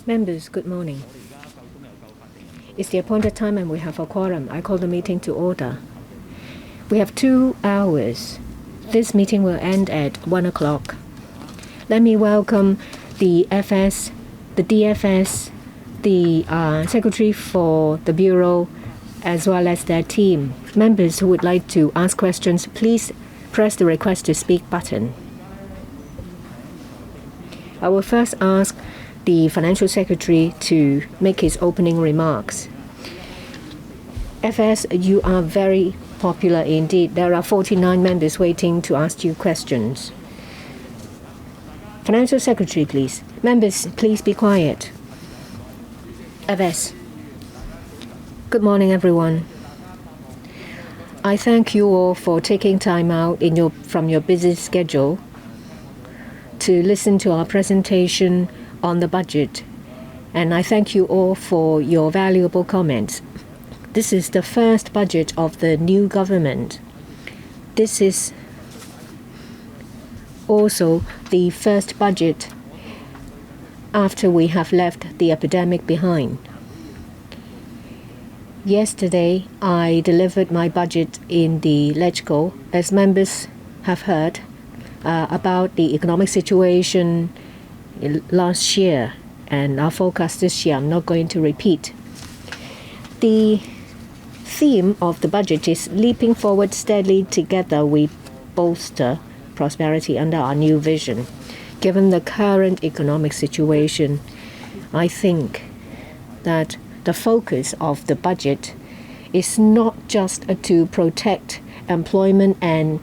Members, good morning. It's the appointed time and we have a quorum. I call the meeting to order. We have 2 hours. This meeting will end at 1 o'clock. Let me welcome the FS, the DFS, the Secretary for the Bureau, as well as their team. Members who would like to ask questions, please press the request to speak button. I will first ask the Financial Secretary to make his opening remarks. FS, you are very popular indeed. There are 49 members waiting to ask you questions. Financial Secretary, please. Members, please be quiet. FS. Good morning, everyone. I thank you all for taking time out from your busy schedule to listen to our presentation on the budget, and I thank you all for your valuable comments. This is the first budget of the new government. This is also the first budget after we have left the epidemic behind. Yesterday, I delivered my budget in the LegCo. As members have heard about the economic situation last year and our forecast this year, I'm not going to repeat. The theme of the budget is leaping forward steadily together we bolster prosperity under our new vision. Given the current economic situation, I think that the focus of the budget is not just to protect employment and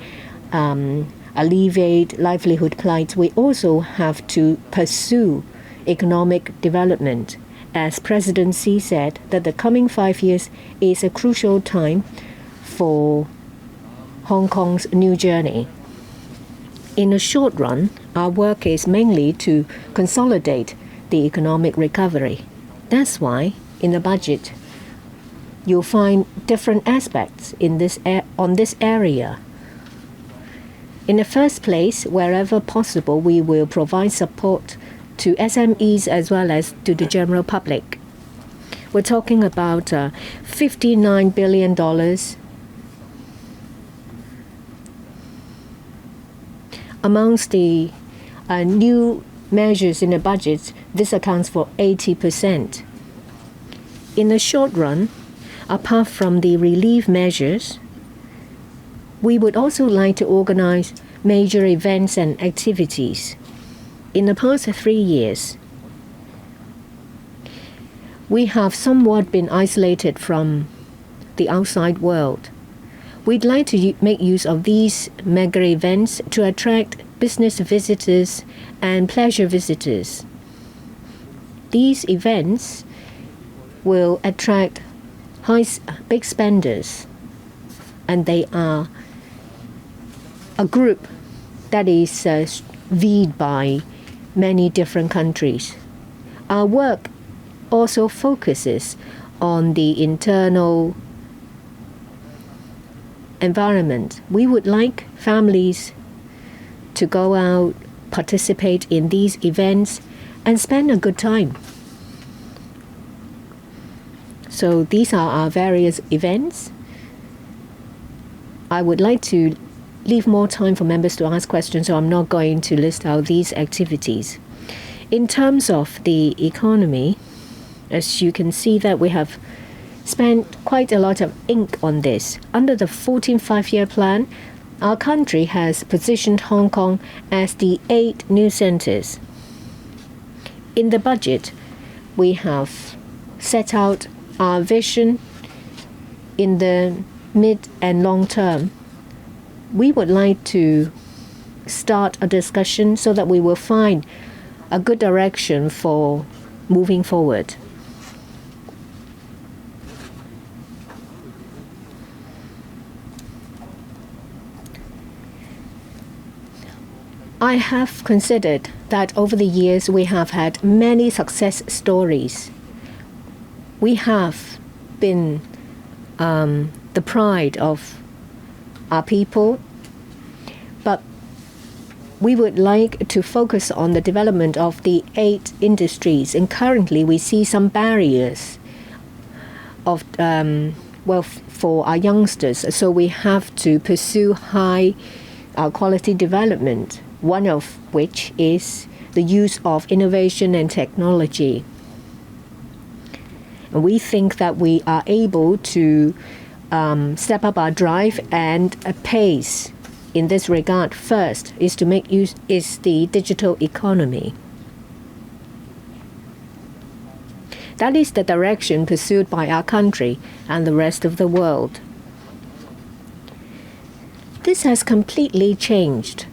alleviate livelihood plight. We also have to pursue economic development. As President Xi said, that the coming 5 years is a crucial time for Hong Kong's new journey. In the short run, our work is mainly to consolidate the economic recovery. That's why in the budget, you'll find different aspects on this area. In the first place, wherever possible, we will provide support to SMEs as well as to the general public. We're talking about $59 billion. Amongst the new measures in the budget, this accounts for 80%. In the short run, apart from the relief measures, we would also like to organize major events and activities. In the past 3 years, we have somewhat been isolated from the outside world. We'd like to make use of these mega events to attract business visitors and pleasure visitors. These events will attract big spenders, and they are a group that is viewed by many different countries. Our work also focuses on the internal environment. We would like families to go out, participate in these events, and spend a good time. So these are our various events. I would like to leave more time for members to ask questions, so I'm not going to list out these activities. In terms of the economy, as you can see that we have spent quite a lot of ink on this. Under the 14th five-year plan, our country has positioned Hong Kong as the 8 new centers. In the budget, we have set out our vision in the mid and long term. We would like to start a discussion so that we will find a good direction for moving forward. I have considered that over the years we have had many success stories. We have been the pride of our people, but we would like to focus on the development of the 8 industries, and currently we see some barriers of for our youngsters. So we have to pursue high quality development, one of which is the use of innovation and technology. And we think that we are able to step up our drive and pace in this regard. First is to make use is the digital economy. That is the direction pursued by our country and the rest of the world. This has completely changed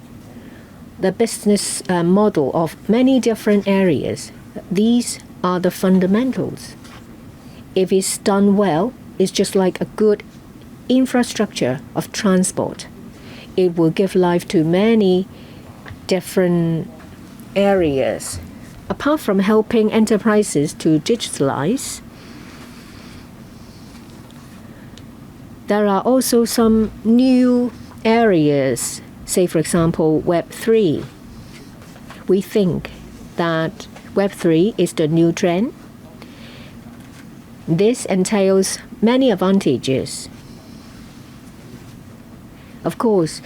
the business model of many different areas. These are the fundamentals. If it's done well, it's just like a good infrastructure of transport. It will give life to many different areas. Apart from helping enterprises to digitalize, there are also some new areas, say for example Web3. We think that Web3 is the new trend. This entails many advantages. Of course,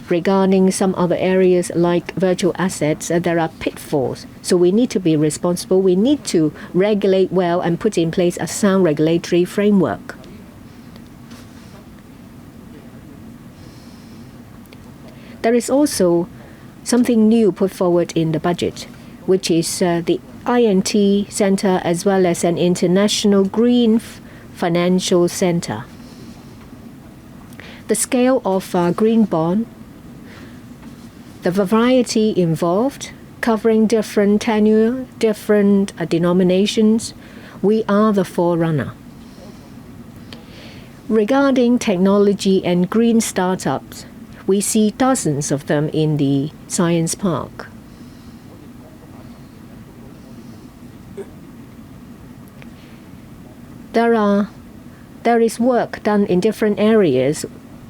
regarding some other areas like virtual assets, there are pitfalls. So we need to be responsible. We need to regulate well and put in place a sound regulatory framework. There is also something new put forward in the budget, which is the INT Center as well as an international green financial center. The scale of green bond, the variety involved, covering different tenure, different denominations, we are the forerunner. Regarding technology and green startups, we see dozens of them in the Science Park. There is work done in different areas,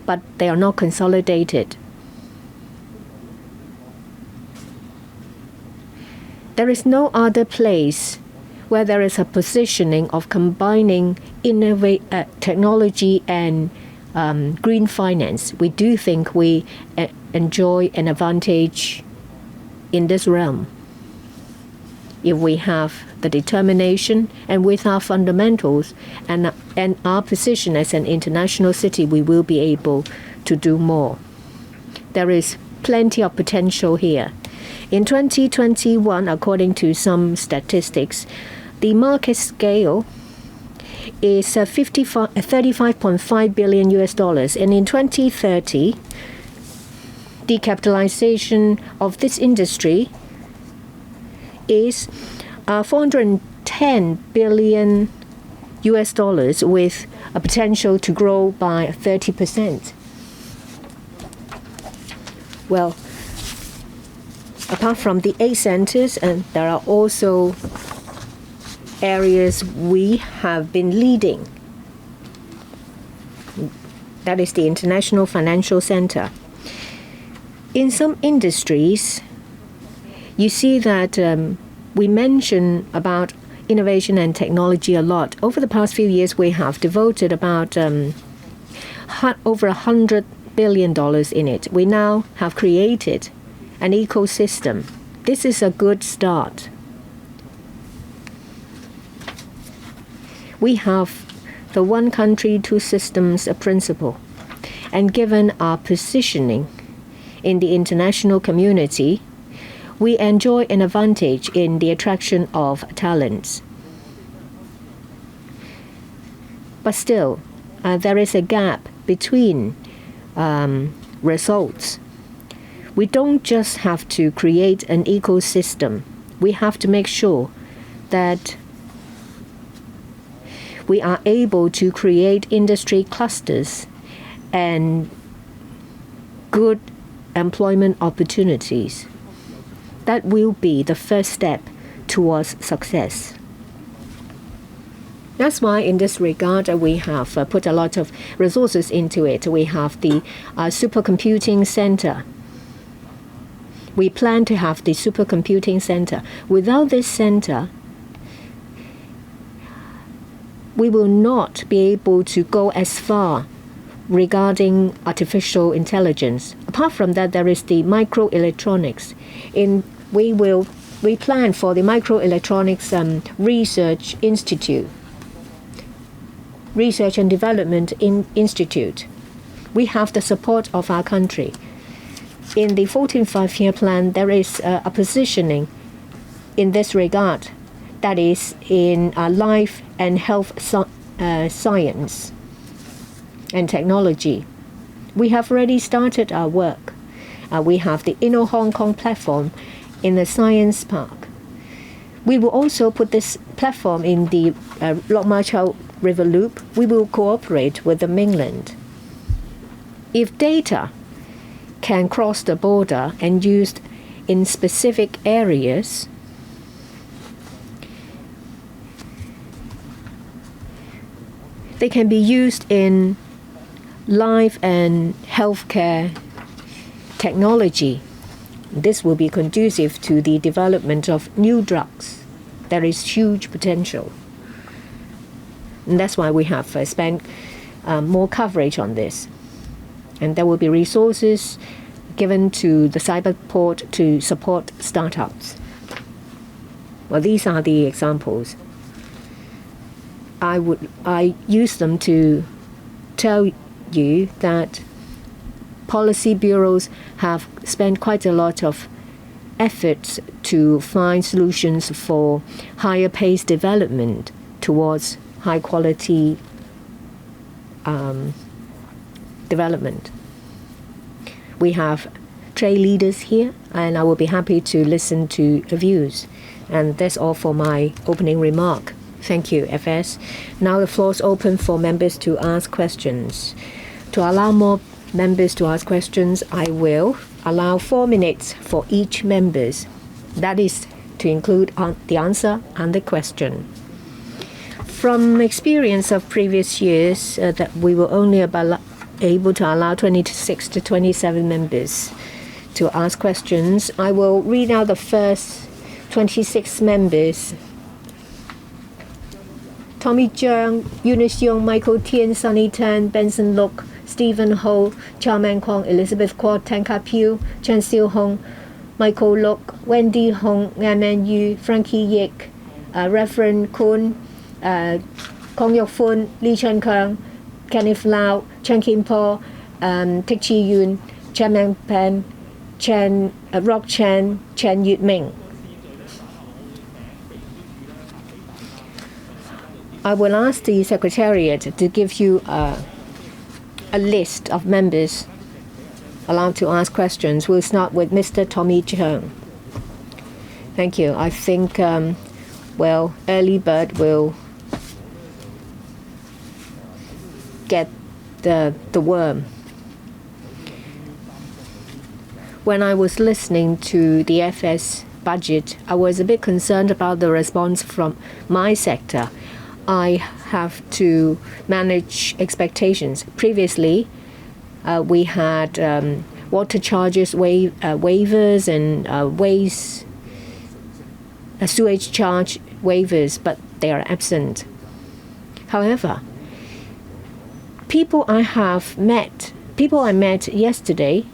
but they are not consolidated. There is no other place where there is a positioning of combining technology and green finance. We do think we enjoy an advantage in this realm. If we have the determination and with our fundamentals and our position as an international city, we will be able to do more. There is plenty of potential here. In 2021, according to some statistics, the market scale is $35.5 billion, and in 2030, the capitalization of this industry is $410 billion with a potential to grow by 30%. Well, apart from the 8 centers, and there are also areas we have been leading. That is the International Financial Center. In some industries, you see that we mention about innovation and technology a lot. Over the past few years, we have devoted about over $100 billion in it. We now have created an ecosystem. This is a good start. We have the one country, two systems principle. And given our positioning in the international community, we enjoy an advantage in the attraction of talents. But still, there is a gap between results. We don't just have to create an ecosystem. We have to make sure that we are able to create industry clusters and good employment opportunities. That will be the first step towards success. That's why in this regard, we have put a lot of resources into it. We have the supercomputing center. We plan to have the supercomputing center. Without this center, we will not be able to go as far regarding artificial intelligence. Apart from that, there is the microelectronics. We plan for the microelectronics research institute, research and development institute. We have the support of our country. In the 14th five-year plan, there is a positioning in this regard, that is in life and health science and technology. We have already started our work. We have the Inno Hong Kong platform in the Science Park. We will also put this platform in the Lok Ma Chau River Loop. We will cooperate with the mainland. If data can cross the border and used in specific areas, they can be used in life and healthcare technology. This will be conducive to the development of new drugs. There is huge potential. And that's why we have spent more coverage on this. And there will be resources given to the cyberport to support startups. Well, these are the examples. I use them to tell you that policy bureaus have spent quite a lot of efforts to find solutions for higher pace development towards high quality development. We have trade leaders here, and I will be happy to listen to the views. And that's all for my opening remark. Thank you, FS. Now the floor is open for members to ask questions. To allow more members to ask questions, I will allow 4 minutes for each members. That is to include the answer and the question. From experience of previous years, that we were only able to allow 26 to 27 members to ask questions. I will read out the first 26 members. Tommy Zhang, Eunice Yung, Michael Tien, Sunny Tan, Benson Look, Stephen Ho, Chow Man Kwong, Elizabeth Kwok, Tan Ka Pew, Chen Siu Hong, Michael Look, Wendy Hong, Ngaman Yu, Frankie Yik, Reverend Kun, Kong Yok Fun, Lee Chen Kang, Kenneth Lau, Chen Kim Po, Tek Chi Yun, Chen Man Pen, Rock Chen, Chen Yut Ming. I will ask the Secretariat to give you a list of members allowed to ask questions. We'll start with Mr. Tommy Cheung. Thank you. I think, early bird will get the worm. When I was listening to the FS budget, I was a bit concerned about the response from my sector. I have to manage expectations. Previously, we had water charges waivers and sewage charge waivers, but they are absent. However, people I met yesterday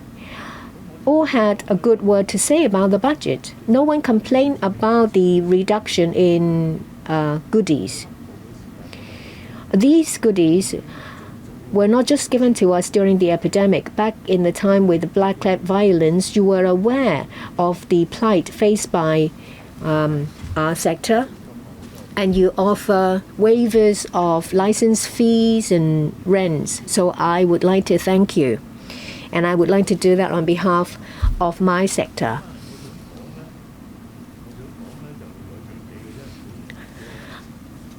all had a good word to say about the budget. No one complained about the reduction in goodies. These goodies were not just given to us during the epidemic. Back in the time with the black clot violence, you were aware of the plight faced by our sector, and you offer waivers of license fees and rents. So I would like to thank you, and I would like to do that on behalf of my sector.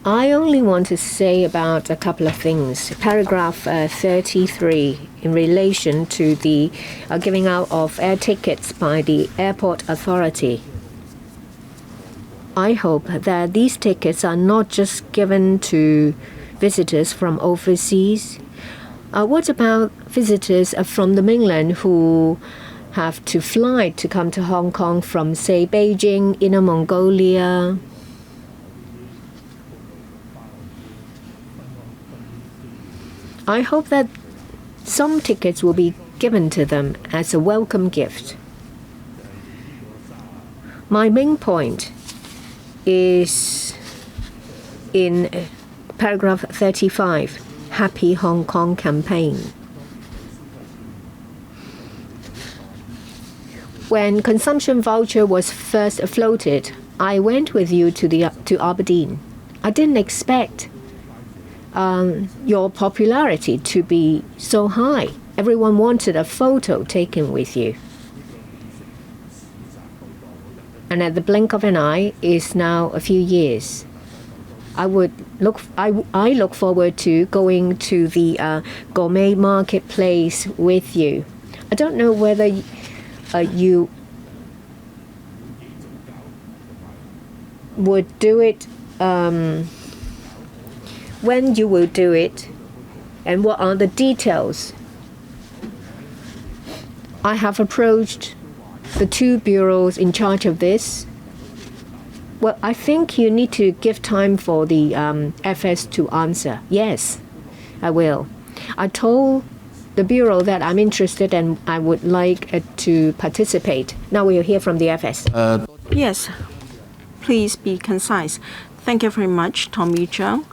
I only want to say about a couple of things. Paragraph 33 in relation to the giving out of air tickets by the airport authority. I hope that these tickets are not just given to visitors from overseas. What about visitors from the mainland who have to fly to come to Hong Kong from, say, Beijing, Inner Mongolia. I hope that some tickets will be given to them as a welcome gift. My main point is in paragraph 35, Happy Hong Kong campaign. When consumption voucher was first floated, I went with you to Aberdeen. I didn't expect your popularity to be so high. Everyone wanted a photo taken with you. And at the blink of an eye is now a few years. I look forward to going to the gourmet marketplace with you. I don't know whether you would do it, when you will do it, and what are the details. I have approached the two bureaus in charge of this. Well, I think you need to give time for the FS to answer. Yes, I will. I told the bureau that I'm interested and I would like to participate. Now we'll hear from the FS. Yes, please be concise. Thank you very much, Tommy Cheung,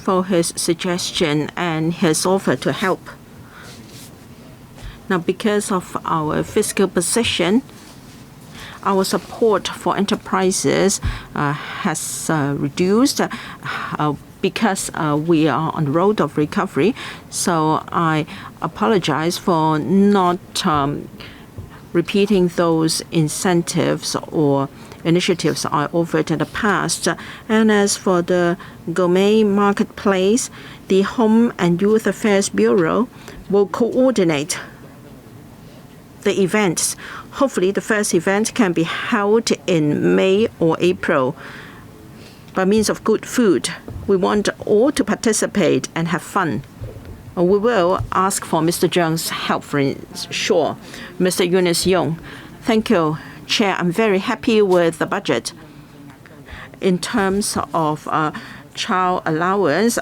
for his suggestion and his offer to help. Now, because of our fiscal position, our support for enterprises has reduced because we are on the road of recovery. So I apologize for not repeating those incentives or initiatives I offered in the past. And as for the gourmet marketplace, the Home and Youth Affairs Bureau will coordinate the events. Hopefully, the first event can be held in May or April by means of good food. We want all to participate and have fun. We will ask for Mr. Cheung's help for sure. Mr. Eunice Yong. Thank you, Chair. I'm very happy with the budget. In terms of child allowance,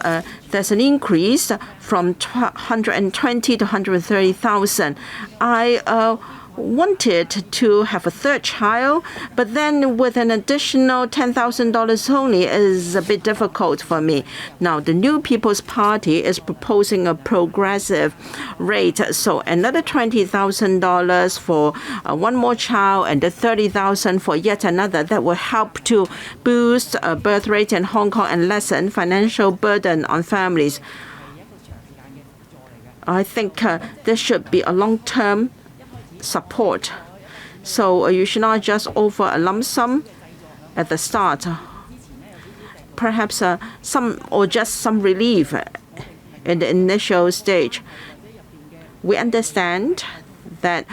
there's an increase from 120 to 130,000. I wanted to have a third child, but then with an additional $10,000 only is a bit difficult for me. Now, the New People's Party is proposing a progressive rate, so another $20,000 for one more child and the $30,000 for yet another. That will help to boost birth rate in Hong Kong and lessen financial burden on families. I think there should be a long-term support. So you should not just offer a lump sum at the start. Perhaps just some relief in the initial stage. We understand that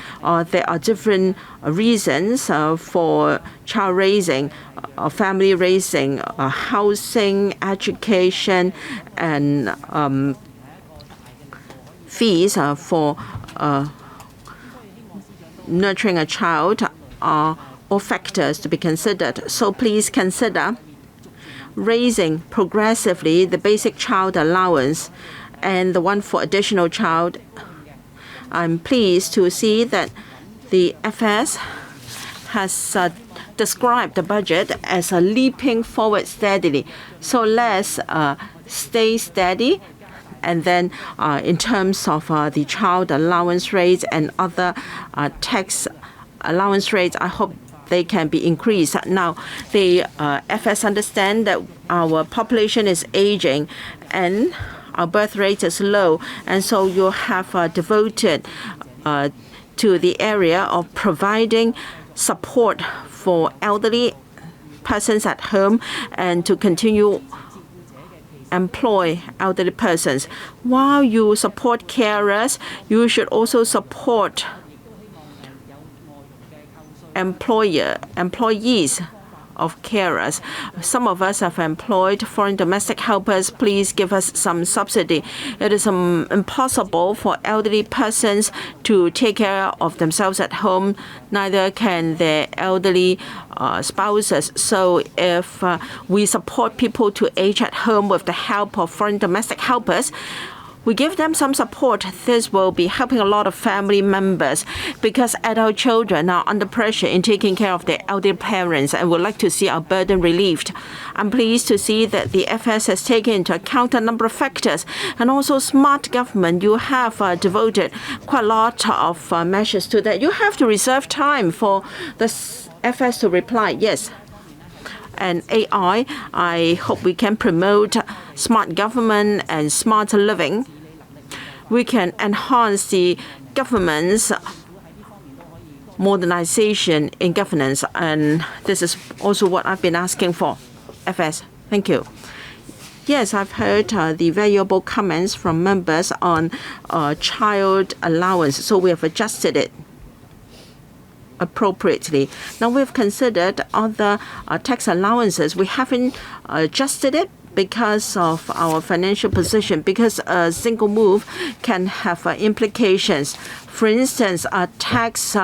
there are different reasons for child raising, family raising, housing, education, and fees for nurturing a child are all factors to be considered. So please consider raising progressively the basic child allowance and the one for additional child. I'm pleased to see that the FS has described the budget as a leaping forward steadily. So let's stay steady. And then in terms of the child allowance rates and other tax allowance rates, I hope they can be increased. Now, the FS understand that our population is aging and our birth rate is low. And so you have devoted to the area of providing support for elderly persons at home and to continue employ elderly persons. While you support carers, you should also support employees of carers. Some of us have employed foreign domestic helpers. Please give us some subsidy. It is impossible for elderly persons to take care of themselves at home. Neither can their elderly spouses. So if we support people to age at home with the help of foreign domestic helpers, we give them some support. This will be helping a lot of family members because adult children are under pressure in taking care of their elderly parents and would like to see our burden relieved. I'm pleased to see that the FS has taken into account a number of factors and also smart government. You have devoted quite a lot of measures to that. You have to reserve time for the FS to reply. Yes. And AI, I hope we can promote smart government and smart living. We can enhance the government's modernization in governance, and this is also what I've been asking for. FS, thank you. Yes, I've heard the valuable comments from members on child allowance, so we have adjusted it appropriately. Now we've considered other tax allowances. We haven't adjusted it because of our financial position, because a single move can have implications. For instance, a tax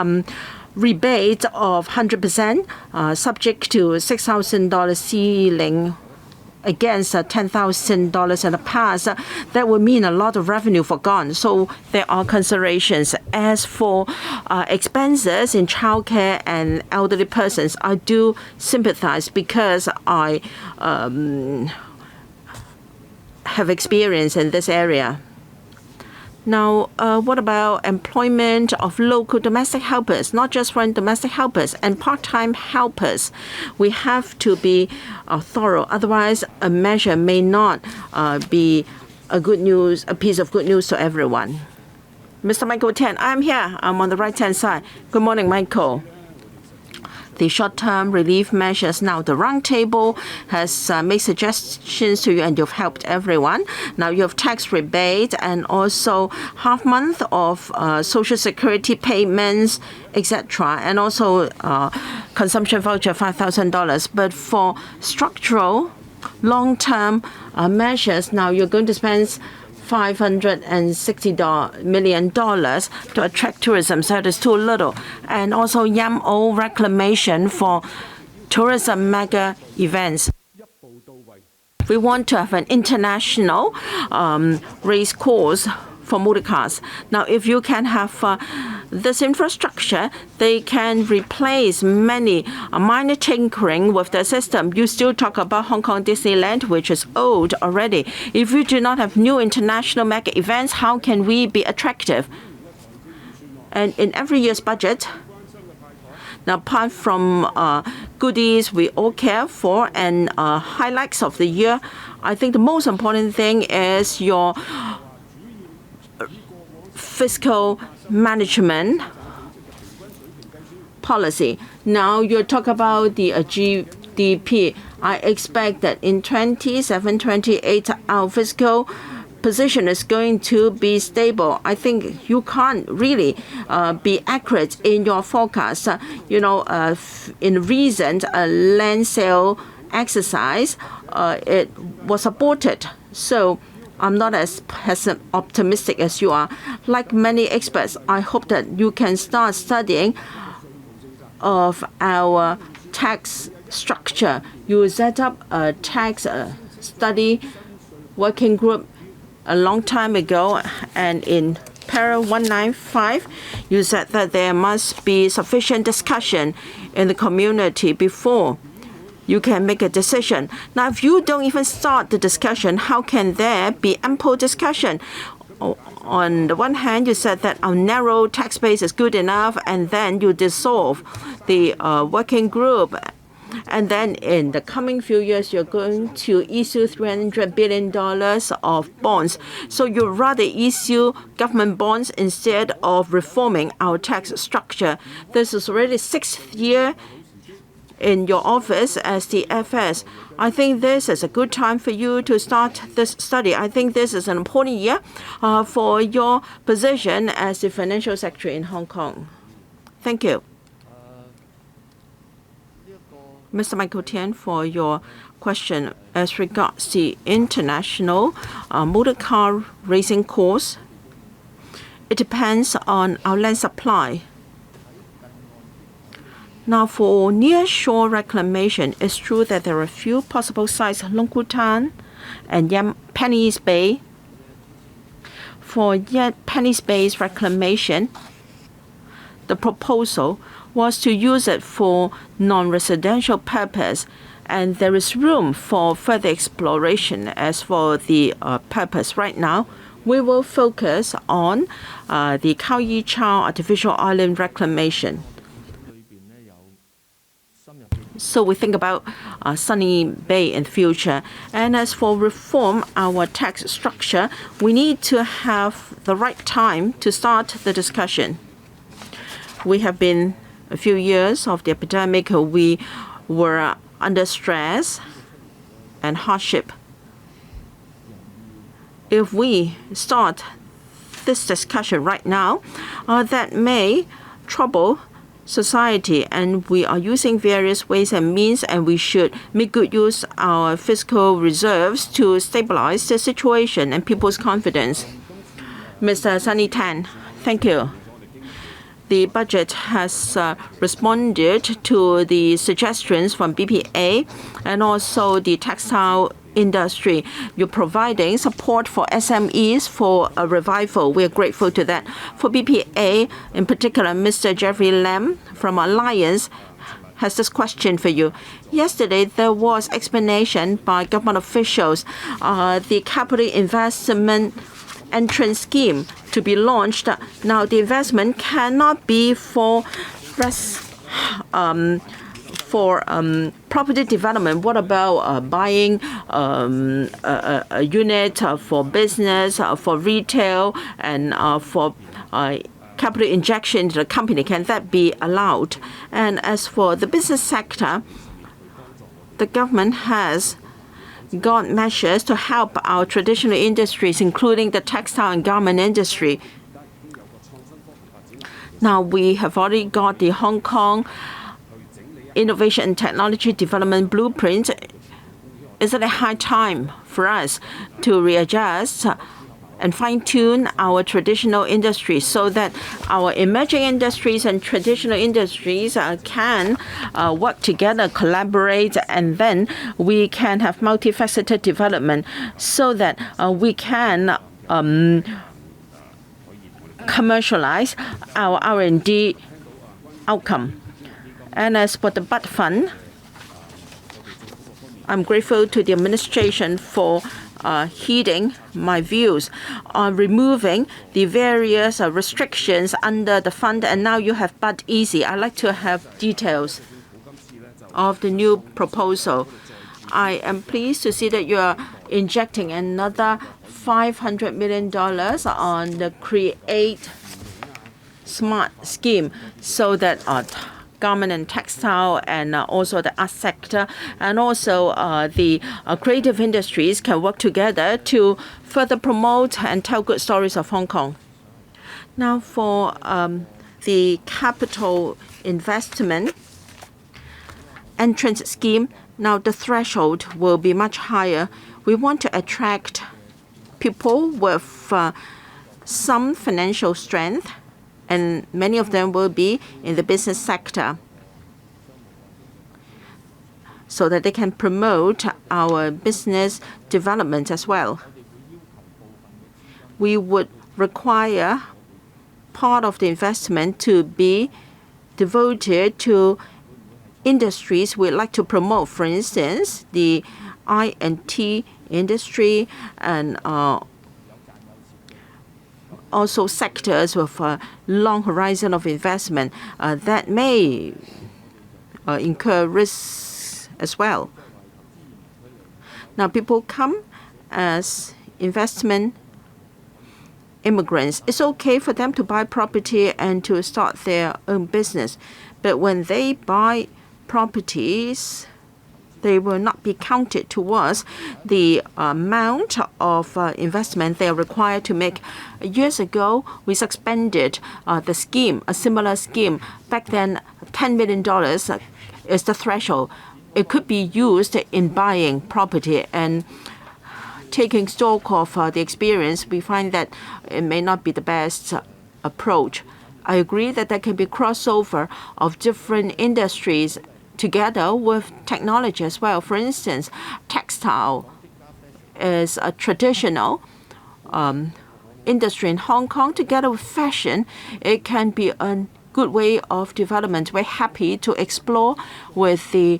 rebate of 100% subject to $6,000 ceiling against $10,000 in the past, that would mean a lot of revenue forgone. So there are considerations. As for expenses in childcare and elderly persons, I do sympathize because I have experience in this area. Now, what about employment of local domestic helpers, not just foreign domestic helpers and part-time helpers? We have to be thorough. Otherwise, a measure may not be a piece of good news to everyone. Mr. Michael Tan, I'm here. I'm on the right-hand side. Good morning, Michael. The short-term relief measures. Now, the roundtable has made suggestions to you, and you've helped everyone. Now, you have tax rebate and also half month of Social Security payments, etc., and also consumption voucher $5,000. But for structural, long-term measures, now you're going to spend $560 million to attract tourism, so it is too little. And also YAMO reclamation for tourism mega events. We want to have an international race course for motor cars. Now, if you can have this infrastructure, they can replace many minor tinkering with the system. You still talk about Hong Kong Disneyland, which is old already. If you do not have new international mega events, how can we be attractive? And in every year's budget, now apart from goodies we all care for and highlights of the year, I think the most important thing is your fiscal management policy. Now you talk about the GDP. I expect that in 27-28 our fiscal position is going to be stable. I think you can't really be accurate in your forecast. In recent land sale exercise, it was aborted. So I'm not as optimistic as you are. Like many experts, I hope that you can start studying of our tax structure. You set up a tax study working group a long time ago, and in para 195, you said that there must be sufficient discussion in the community before you can make a decision. Now, if you don't even start the discussion, how can there be ample discussion? On the one hand, you said that our narrow tax base is good enough, and then you dissolve the working group. And then in the coming few years, you're going to issue $300 billion of bonds. So you'd rather issue government bonds instead of reforming our tax structure. This is already 6th year in your office as the FS. I think this is a good time for you to start this study. I think this is an important year for your position as the financial secretary in Hong Kong. Thank you. Mr. Michael Tian, for your question. As regards the international motor car racing course, it depends on our land supply. Now, for near-shore reclamation, it's true that there are a few possible sites, Long Kou Tan and Penny's Bay. For Penny's Bay's reclamation, the proposal was to use it for non-residential purpose, and there is room for further exploration. As for the purpose right now, we will focus on the Khao Yi Chau artificial island reclamation. So we think about Sunny Bay in the future. And as for reform our tax structure, we need to have the right time to start the discussion. We have been a few years of the epidemic. We were under stress and hardship. If we start this discussion right now, that may trouble society, and we are using various ways and means, and we should make good use our fiscal reserves to stabilize the situation and people's confidence. Mr. Sunny Tan, thank you. The budget has responded to the suggestions from BPA and also the textile industry. You're providing support for SMEs for a revival. We are grateful to that. For BPA, in particular, Mr. Jeffrey Lam from Alliance has this question for you. Yesterday, there was explanation by government officials, the capital investment entrance scheme to be launched. Now, the investment cannot be for property development. What about buying a unit for business, for retail, and for capital injection into the company? Can that be allowed? And as for the business sector, the government has got measures to help our traditional industries, including the textile and garment industry. Now, we have already got the Hong Kong Innovation and Technology Development Blueprint. Is it a high time for us to readjust and fine-tune our traditional industries so that our emerging industries and traditional industries can work together, collaborate, and then we can have multifaceted development so that we can commercialize our R&D outcome. And as for the Bud Fund, I'm grateful to the administration for heeding my views on removing the various restrictions under the fund, and now you have Bud Easy. I'd like to have details of the new proposal. I am pleased to see that you are injecting another $500 million on the Create Smart scheme so that garment and textile and also the art sector and also the creative industries can work together to further promote and tell good stories of Hong Kong. Now for the capital investment entrance scheme, now the threshold will be much higher. We want to attract people with some financial strength, and many of them will be in the business sector so that they can promote our business development as well. We would require part of the investment to be devoted to industries we'd like to promote. For instance, the I&T industry and also sectors with a long horizon of investment that may incur risks as well. Now, people come as investment immigrants. It's okay for them to buy property and to start their own business. But when they buy properties, they will not be counted towards the amount of investment they are required to make. Years ago, we suspended the scheme, a similar scheme. Back then, $10 million is the threshold. it could be used in buying property and taking stock of the experience. We find that it may not be the best approach. I agree that there can be crossover of different industries together with technology as well. For instance, textile is a traditional industry in Hong Kong. Together with fashion, it can be a good way of development. We're happy to explore with the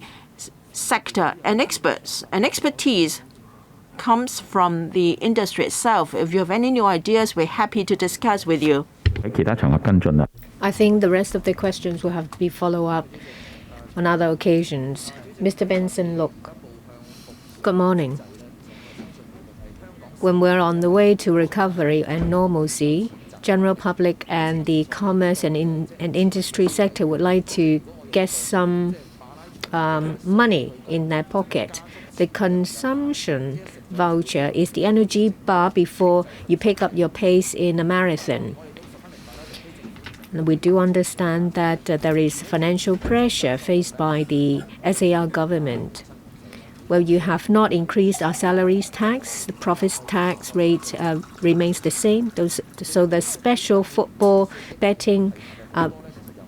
sector and experts. And expertise comes from the industry itself. If you have any new ideas, we're happy to discuss with you. I think the rest of the questions will have to be followed up on other occasions. Mr. Benson, look. Good morning. When we're on the way to recovery and normalcy, general public and the commerce and industry sector would like to get some money in their pocket. The consumption voucher is the energy bar before you pick up your pace in a marathon. And we do understand that there is financial pressure faced by the SAR government. Well, you have not increased our salaries tax. The profits tax rate remains the same. So the special football betting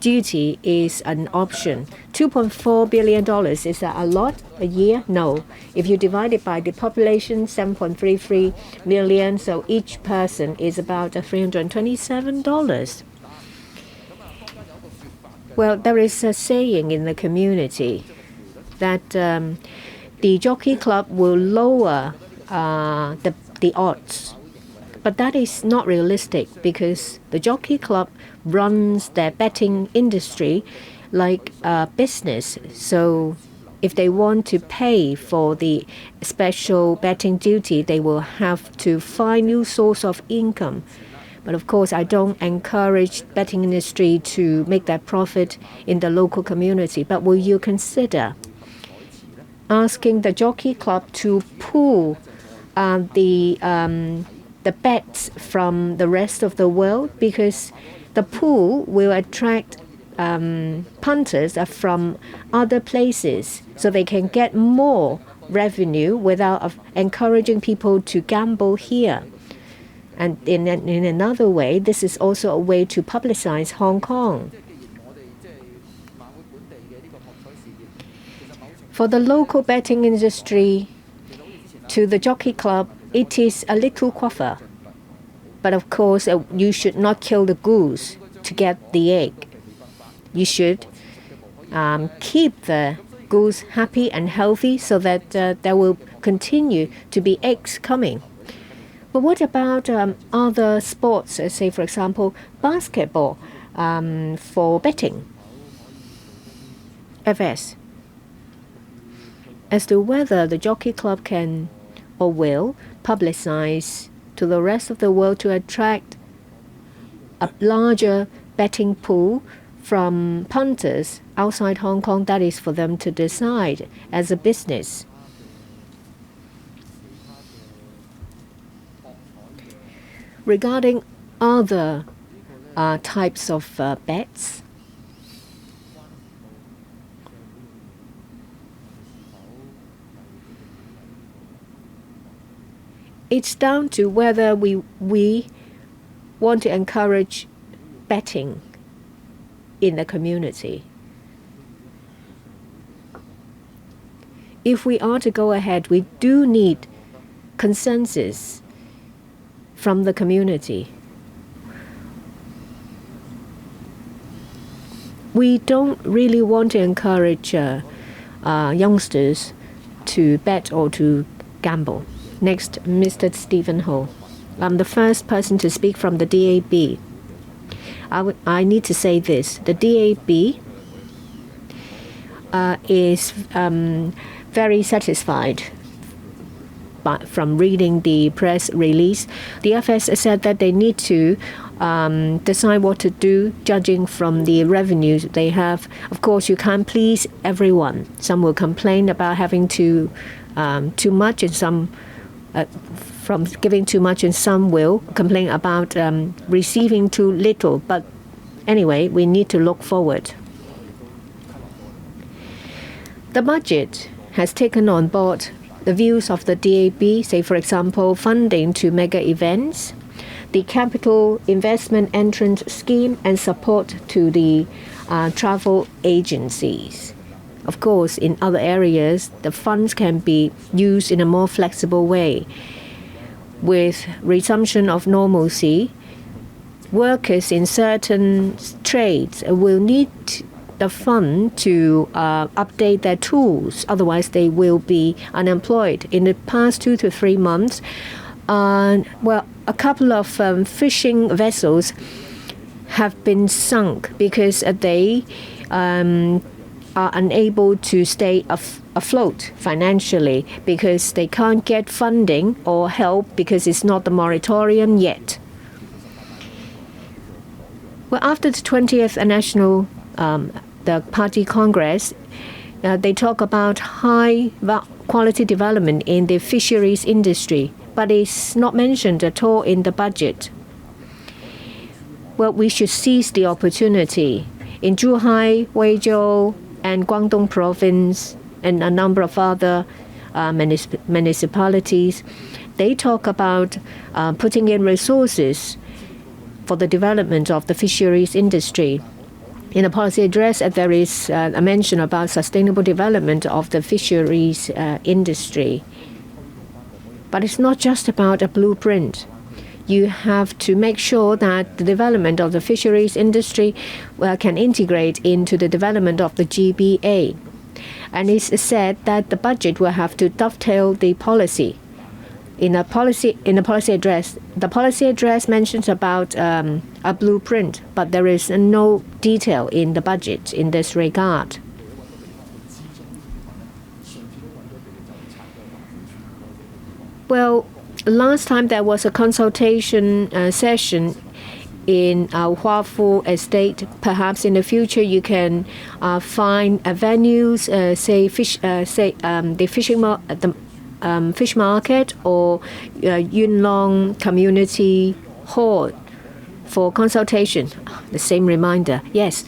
duty is an option. $2.4 billion, is that a lot a year? No. If you divide it by the population, 7.33 million, so each person is about $327. Well, there is a saying in the community that the jockey club will lower the odds. But that is not realistic because the jockey club runs their betting industry like a business. So if they want to pay for the special betting duty, they will have to find new source of income. But of course, I don't encourage betting industry to make that profit in the local community. But will you consider asking the jockey club to pool the bets from the rest of the world? Because the pool will attract punters from other places, so they can get more revenue without encouraging people to gamble here. And in another way, this is also a way to publicize Hong Kong. For the local betting industry, to the jockey club, it is a little quaffer. But of course, you should not kill the goose to get the egg. You should keep the goose happy and healthy so that there will continue to be eggs coming. But what about other sports, say, for example, basketball for betting? FS. As to whether the jockey club can or will publicize to the rest of the world to attract a larger betting pool from punters outside Hong Kong, that is for them to decide as a business. Regarding other types of bets, it's down to whether we want to encourage betting in the community. If we are to go ahead, we do need consensus from the community. We don't really want to encourage youngsters to bet or to gamble. Next, Mr. Stephen Ho. I'm the first person to speak from the DAB. I need to say this. The DAB is very satisfied from reading the press release. The FS said that they need to decide what to do, judging from the revenues they have. Of course, you can't please everyone. Some will complain about having too much, and some from giving too much, and some will complain about receiving too little. But anyway, we need to look forward. The budget has taken on board the views of the DAB, say for example, funding to mega events, the capital investment entrance scheme, and support to the travel agencies. Of course, in other areas, the funds can be used in a more flexible way. With resumption of normalcy, workers in certain trades will need the fund to update their tools. Otherwise, they will be unemployed. In the past 2 to 3 months, a couple of fishing vessels have been sunk because they are unable to stay afloat financially because they can't get funding or help because it's not the moratorium yet. Well, after the 20th National the Party Congress, they talk about high quality development in the fisheries industry, but it's not mentioned at all in the budget. Well, we should seize the opportunity. In Zhuhai, Huizhou, and Guangdong Province, and a number of other municipalities, they talk about putting in resources for the development of the fisheries industry. In the policy address, there is a mention about sustainable development of the fisheries industry. But it's not just about a blueprint. You have to make sure that the development of the fisheries industry can integrate into the development of the GBA. And it's said that the budget will have to dovetail the policy. In the policy address, the policy address mentions about a blueprint, but there is no detail in the budget in this regard. Well, last time there was a consultation session in Huafu estate. Perhaps in the future you can find venues, the fish market or Yunlong Community Hall for consultation. The same reminder, yes.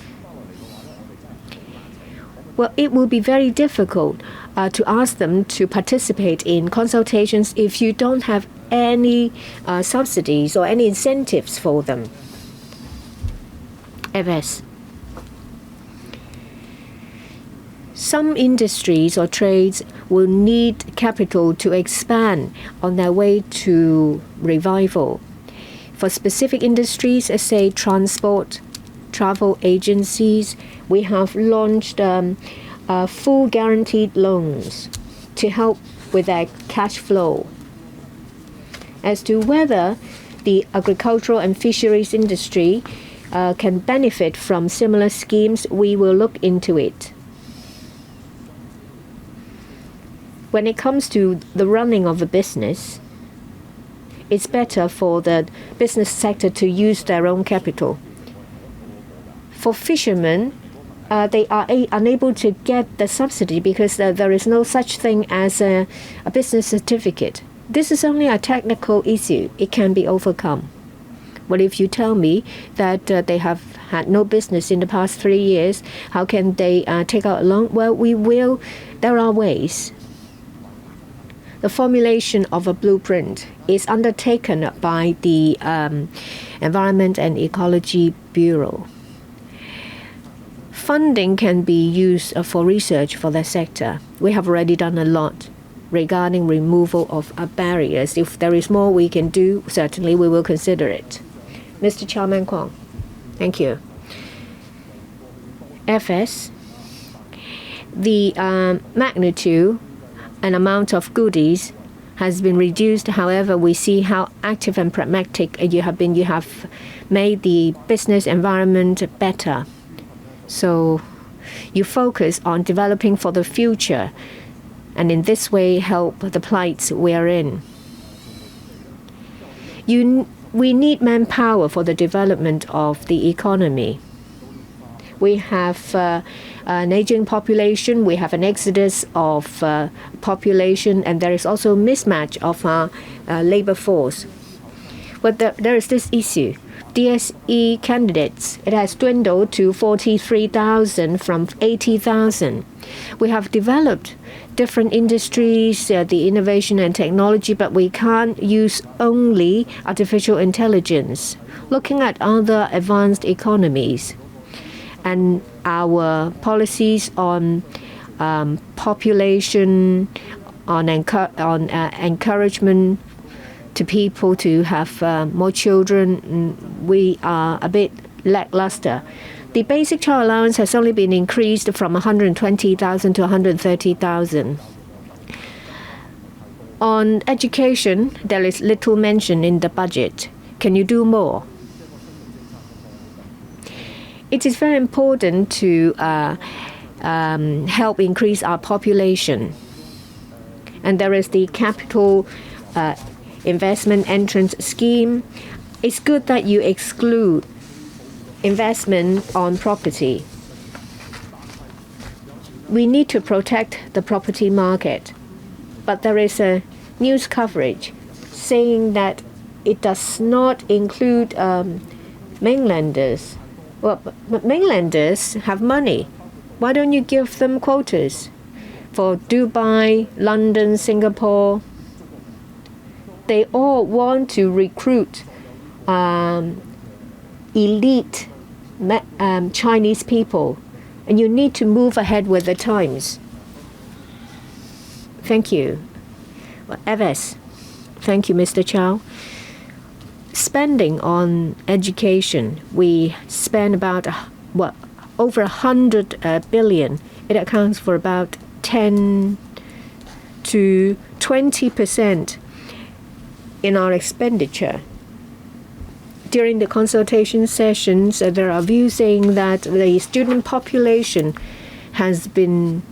Well, it will be very difficult to ask them to participate in consultations if you don't have any subsidies or any incentives for them. FS. Some industries or trades will need capital to expand on their way to revival. For specific industries, say transport, travel agencies, we have launched full guaranteed loans to help with their cash flow. As to whether the agricultural and fisheries industry can benefit from similar schemes, we will look into it. When it comes to the running of a business, it's better for the business sector to use their own capital. For fishermen, they are unable to get the subsidy because there is no such thing as a business certificate. This is only a technical issue. It can be overcome. Well, if you tell me that they have had no business in the past 3 years, how can they take out a loan? Well, there are ways. The formulation of a blueprint is undertaken by the Environment and Ecology Bureau. Funding can be used for research for the sector. We have already done a lot regarding removal of barriers. If there is more we can do, certainly we will consider it. Mr. Chairman Kwong, thank you. FS, the magnitude and amount of goodies has been reduced. However, we see how active and pragmatic you have been. You have made the business environment better. So you focus on developing for the future, and in this way help the plights we are in. We need manpower for the development of the economy. We have an aging population, we have an exodus of population, and there is also a mismatch of our labor force. But there is this issue. DSE candidates, it has dwindled to 43,000 from 80,000. We have developed different industries, the innovation and technology, but we can't use only artificial intelligence. Looking at other advanced economies and our policies on population, on encouragement to people to have more children, we are a bit lackluster. The basic child allowance has only been increased from 120,000 to 130,000. On education, there is little mention in the budget. Can you do more? It is very important to help increase our population. And there is the capital investment entrance scheme. It's good that you exclude investment on property. We need to protect the property market. But there is a news coverage saying that it does not include mainlanders. Well, but mainlanders have money. Why don't you give them quotas? For Dubai, London, Singapore, they all want to recruit elite Chinese people, and you need to move ahead with the times. Thank you. Eves. Thank you, Mr. Chow. Spending on education, we spend about over 100 billion. It accounts for about 10 to 20% in our expenditure. During the consultation sessions, there are views saying that the student population has been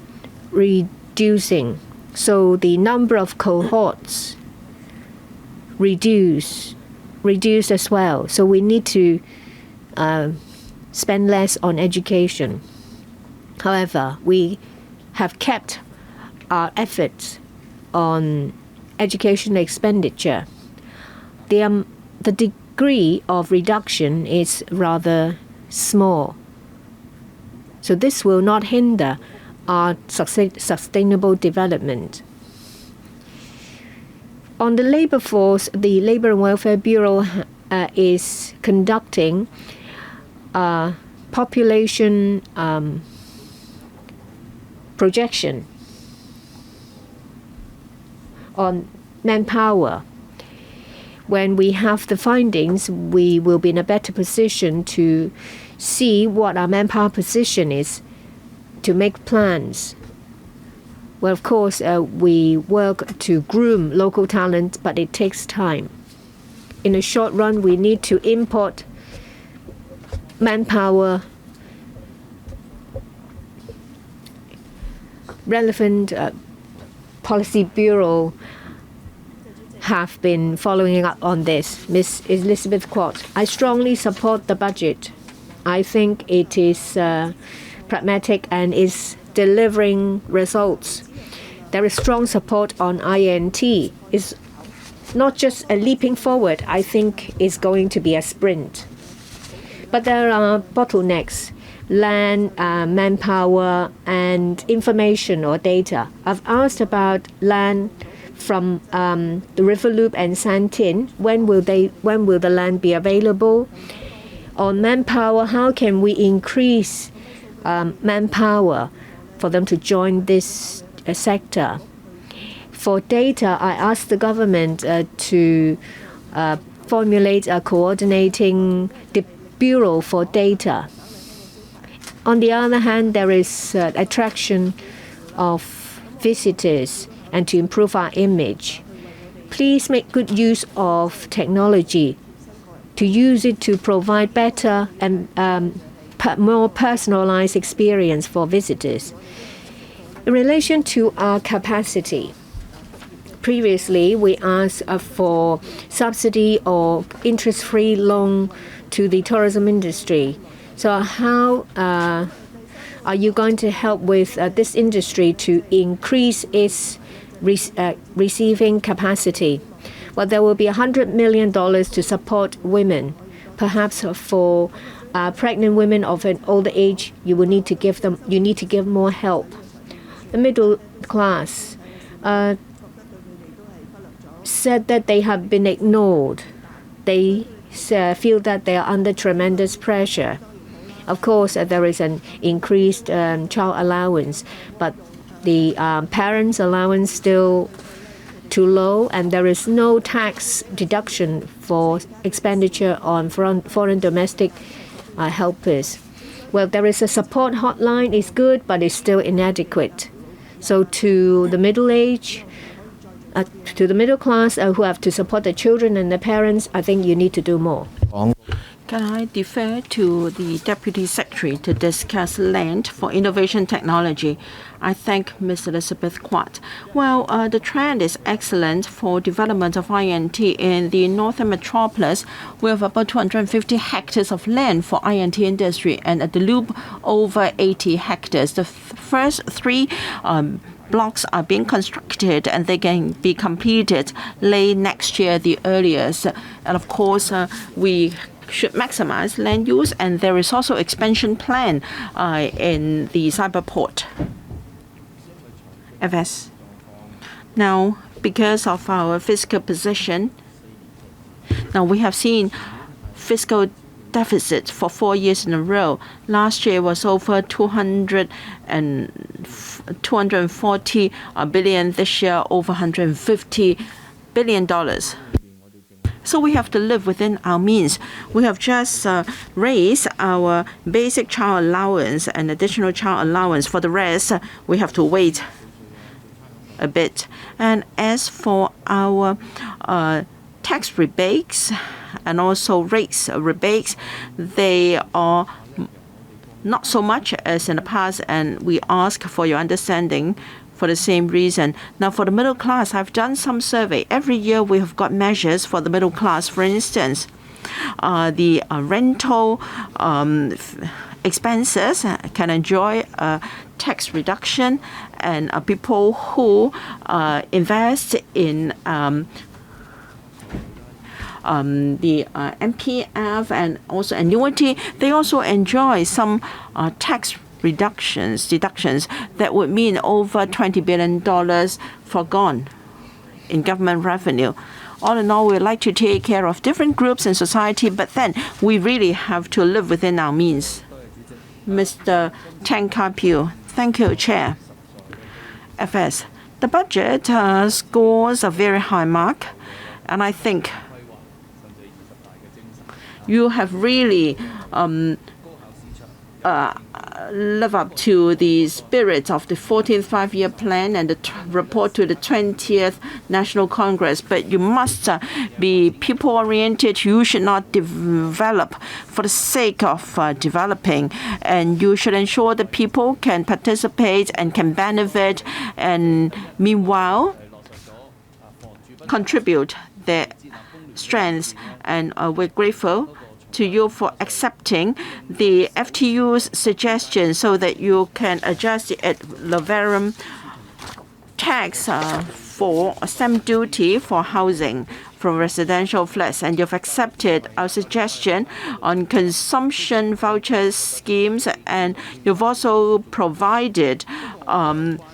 reducing. So the number of cohorts reduce as well. So we need to spend less on education. However, we have kept our efforts on education expenditure. The degree of reduction is rather small. So this will not hinder our sustainable development. On the labor force, the Labor and Welfare Bureau is conducting population projection on manpower. When we have the findings, we will be in a better position to see what our manpower position is, to make plans. Well, of course, we work to groom local talent, but it takes time. In the short run, we need to import manpower. Relevant policy bureau have been following up on this. Ms. Elizabeth Quat, I strongly support the budget. I think it is pragmatic and is delivering results. There is strong support on INT. It's not just a leaping forward. I think it's going to be a sprint. But there are bottlenecks: land, manpower, and information or data. I've asked about land from the River Loop and Santin. When will the land be available? On manpower, how can we increase manpower for them to join this sector? For data, I asked the government to formulate a coordinating bureau for data. On the other hand, there is attraction of visitors and to improve our image. Please make good use of technology, to use it to provide better and more personalized experience for visitors. In relation to our capacity, previously we asked for subsidy or interest-free loan to the tourism industry. So how are you going to help with this industry to increase its receiving capacity? Well, there will be $100 million to support women. perhaps for pregnant women of an older age, you need to give more help. The middle class said that they have been ignored. They feel that they are under tremendous pressure. Of course, there is an increased child allowance, but the parents' allowance still too low, and there is no tax deduction for expenditure on foreign domestic helpers. Well, there is a support hotline. It's good, but it's still inadequate. So to the middle class who have to support the children and the parents, I think you need to do more. Can I defer to the Deputy Secretary to discuss land for innovation technology? I thank Ms. Elizabeth Quat. Well, the trend is excellent for development of INT in the northern metropolis. We have about 250 hectares of land for INT industry, and at the Loop, over 80 hectares. The first three blocks are being constructed, and they can be completed late next year, the earliest. And of course, we should maximize land use, and there is also expansion plan in the cyberport. FS. Now, because of our fiscal position, now we have seen fiscal deficit for 4 years in a row. Last year was over 240 billion. This year, over $150 billion. So we have to live within our means. We have just raised our basic child allowance and additional child allowance. For the rest, we have to wait a bit. And as for our tax rebates and also rates rebates, they are not so much as in the past, and we ask for your understanding for the same reason. Now, for the middle class, I've done some survey. Every year we have got measures for the middle class. For instance, the rental expenses can enjoy a tax reduction, and people who invest in the MPF and also annuity, they also enjoy some tax deductions that would mean over $20 billion forgone in government revenue. All in all, we like to take care of different groups in society, but then we really have to live within our means. Mr. Tang Ka-piu. Thank you, Chair. FS. The budget scores a very high mark, and I think you have really live up to the spirit of the 14th five-year plan and the report to the 20th National Congress. But you must be people-oriented. You should not develop for the sake of developing. And you should ensure that people can participate and can benefit, and meanwhile contribute their strengths. And we're grateful to you for accepting the FTU's suggestion so that you can adjust the ad valorem tax for stamp duty for housing from residential flats. And you've accepted our suggestion on consumption voucher schemes, and you've also provided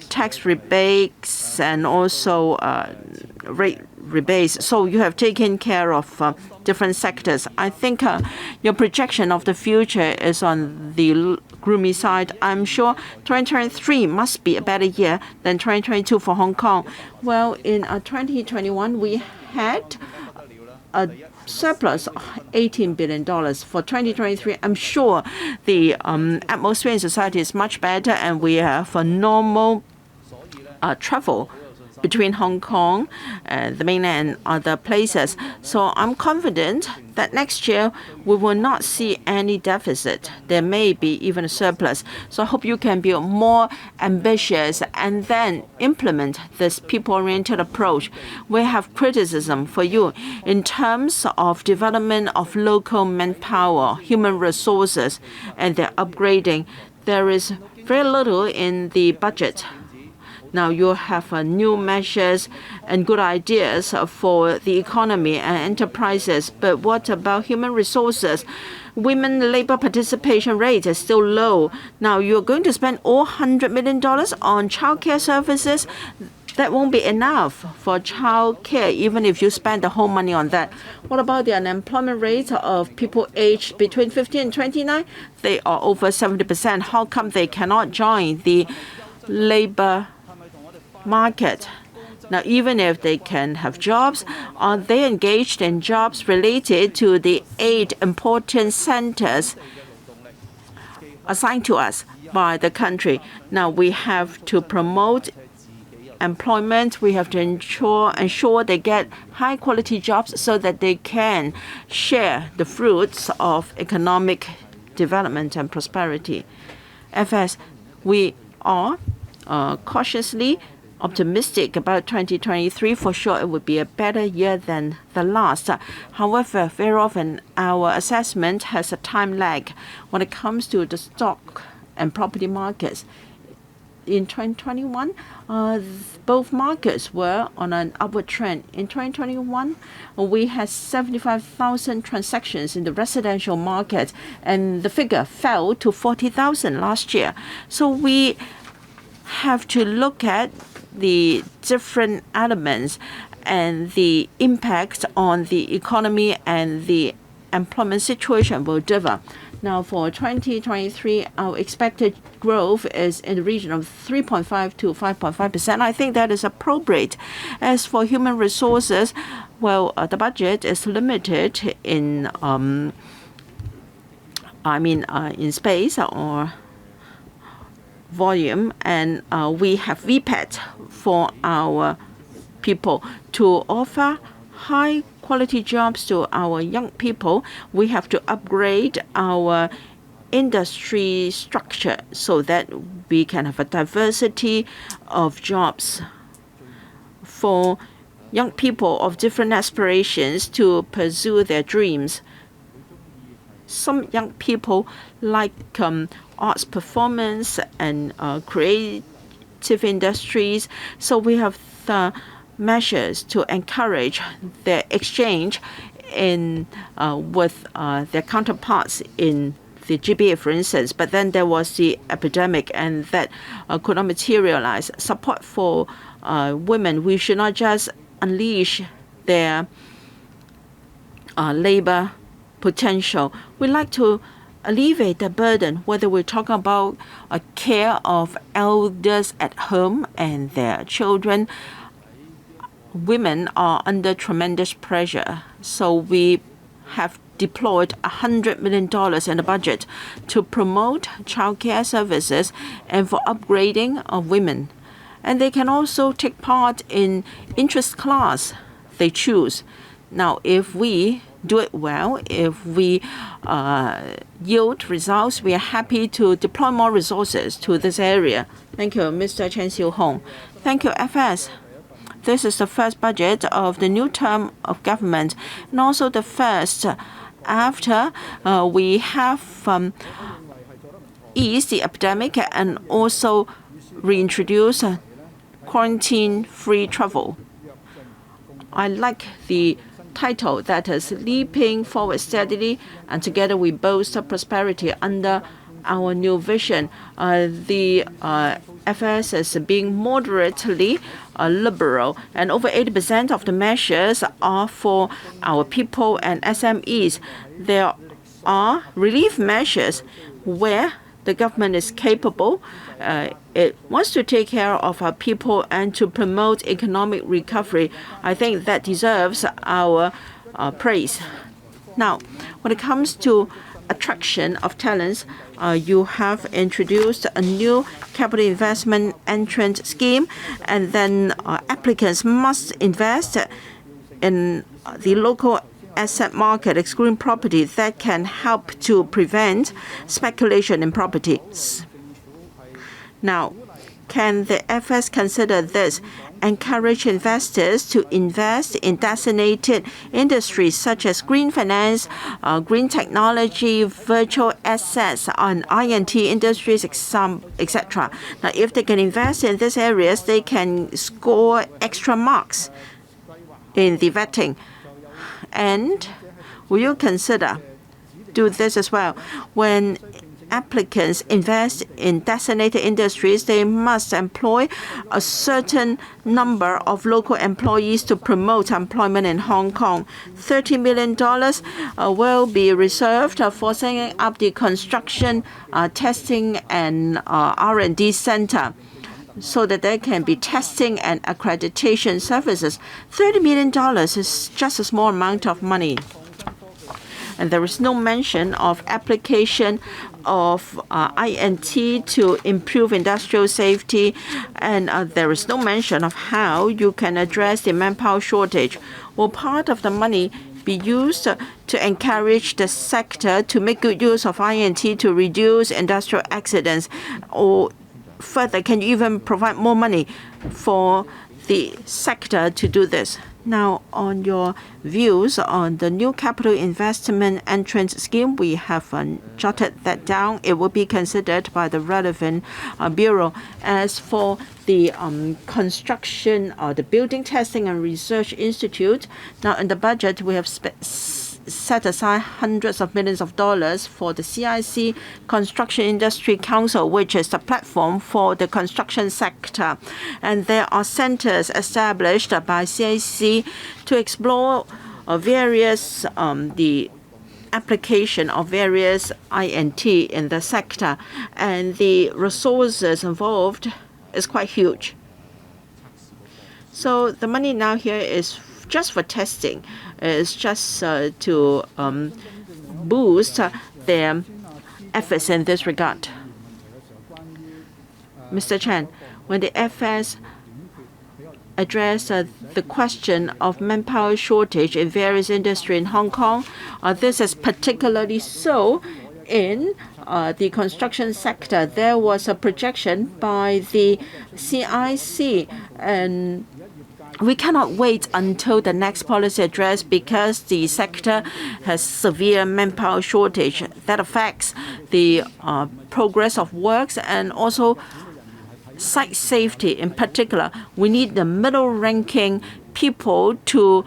tax rebates and also rate rebates. So you have taken care of different sectors. I think your projection of the future is on the gloomy side. I'm sure 2023 must be a better year than 2022 for Hong Kong. Well, in 2021, we had a surplus of $18 billion. For 2023, I'm sure the atmosphere in society is much better, and we have a normal travel between Hong Kong, the mainland, and other places. So I'm confident that next year we will not see any deficit. There may be even a surplus. So I hope you can be more ambitious and then implement this people-oriented approach. We have criticism for you in terms of development of local manpower, human resources, and their upgrading. There is very little in the budget Now you have new measures and good ideas for the economy and enterprises. But what about human resources? Women labor participation rate is still low. Now you're going to spend all $100 million on childcare services. That won't be enough for childcare, even if you spend the whole money on that. What about the unemployment rate of people aged between 15 and 29? They are over 70%. How come they cannot join the labor market? Now, even if they can have jobs, are they engaged in jobs related to the 8 important centers assigned to us by the country? Now, we have to promote employment. We have to ensure they get high-quality jobs so that they can share the fruits of economic development and prosperity. FS, we are cautiously optimistic about 2023. For sure, it would be a better year than the last. However, very often our assessment has a time lag when it comes to the stock and property markets. In 2021, both markets were on an upward trend. In 2021, we had 75,000 transactions in the residential market, and the figure fell to 40,000 last year. So we have to look at the different elements and the impact on the economy and the employment situation will differ. Now, for 2023, our expected growth is in the region of 3.5 to 5.5%. I think that is appropriate. As for human resources, well, the budget is limited in space or volume, and we have VPAT for our people to offer high-quality jobs to our young people. We have to upgrade our industry structure so that we can have a diversity of jobs for young people of different aspirations to pursue their dreams. Some young people like arts performance and creative industries, so we have the measures to encourage their exchange in with their counterparts in the GBA, for instance. But then there was the epidemic, and that could not materialize. Support for women. We should not just unleash their labor potential. We like to alleviate the burden, whether we're talking about care of elders at home and their children. Women are under tremendous pressure, so we have deployed $100 million in the budget to promote childcare services and for upgrading of women. And they can also take part in interest class they choose. Now, if we do it well, if we yield results, we are happy to deploy more resources to this area. Thank you, Mr. Chen Xiu-hong. Thank you, FS. This is the first budget of the new term of government, and also the first after we have eased the epidemic and also reintroduced quarantine-free travel. I like the title, that is Leaping Forward Steadily, and together we boast prosperity under our new vision. The FS is being moderately liberal, and over 80% of the measures are for our people and SMEs. There are relief measures where the government is capable. It wants to take care of our people and to promote economic recovery. I think that deserves our praise. Now, when it comes to attraction of talents, you have introduced a new capital investment entrance scheme, and then applicants must invest in the local asset market, excluding property, that can help to prevent speculation in properties. Now, can the FS consider this encourage investors to invest in designated industries such as green finance, green technology, virtual assets, on I&T industries, etc. Now, if they can invest in these areas, they can score extra marks in the vetting. And will you consider do this as well? When applicants invest in designated industries, they must employ a certain number of local employees to promote employment in Hong Kong. $30 million will be reserved for setting up the construction, testing, and R&D center, so that there can be testing and accreditation services. $30 million is just a small amount of money. And there is no mention of application of I&T to improve industrial safety, and there is no mention of how you can address the manpower shortage. Will part of the money be used to encourage the sector to make good use of I&T to reduce industrial accidents? Or further, can you even provide more money for the sector to do this? Now, on your views on the new capital investment entrance scheme, we have jotted that down. It will be considered by the relevant bureau. As for the construction or the Building Testing and Research Institute, now in the budget we have set aside hundreds of millions of dollars for the CIC Construction Industry Council, which is the platform for the construction sector. And there are centers established by CIC to explore various the application of various I&T in the sector. And the resources involved is quite huge. So the money now here is just for testing. It's just to boost their efforts in this regard. Mr. Chen, when the FS addressed the question of manpower shortage in various industries in Hong Kong, this is particularly so in the construction sector. There was a projection by the CIC, and we cannot wait until the next policy address because the sector has severe manpower shortage that affects the progress of works and also site safety in particular. We need the middle-ranking people to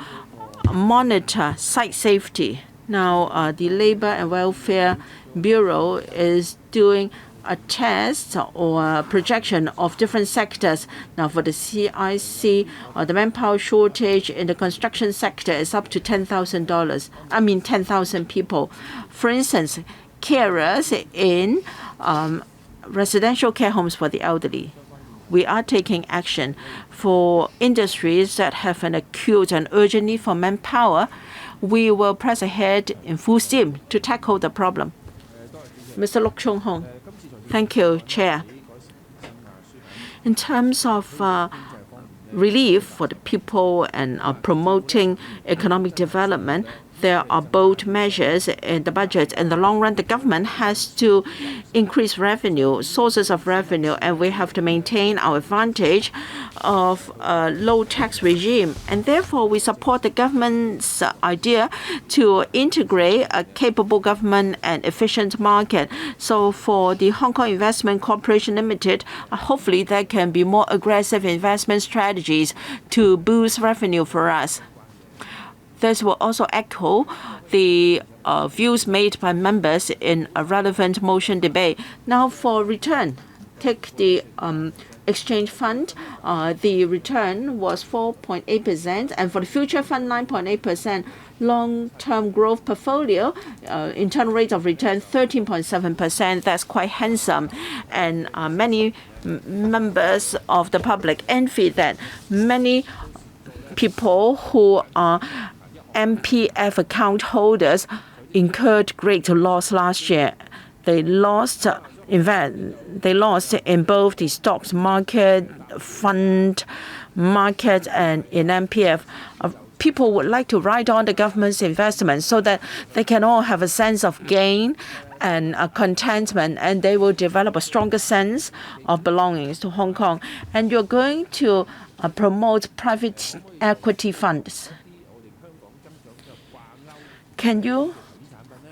monitor site safety. Now, the Labor and Welfare Bureau is doing a test or projection of different sectors. Now, for the CIC, the manpower shortage in the construction sector is up to $10,000. 10,000 people. For instance, carers in residential care homes for the elderly. We are taking action for industries that have an acute and urgent need for manpower. We will press ahead in full steam to tackle the problem. Mr. Lok Chung Hong. Thank you, Chair. In terms of relief for the people and promoting economic development, there are bold measures in the budget. In the long run, the government has to increase revenue, sources of revenue, and we have to maintain our advantage of a low tax regime. And therefore, we support the government's idea to integrate a capable government and efficient market. So for the Hong Kong Investment Corporation Limited, hopefully there can be more aggressive investment strategies to boost revenue for us. This will also echo the views made by members in a relevant motion debate. Now, for return, take the exchange fund. The return was 4.8%, and for the future fund, 9.8%. Long-term growth portfolio, internal rate of return 13.7%. That's quite handsome, and many members of the public envy that. Many people who are MPF account holders incurred great loss last year. They lost in both the stocks market, fund market, and in MPF. People would like to ride on the government's investment so that they can all have a sense of gain and contentment, and they will develop a stronger sense of belongings to Hong Kong. And you're going to promote private equity funds. Can you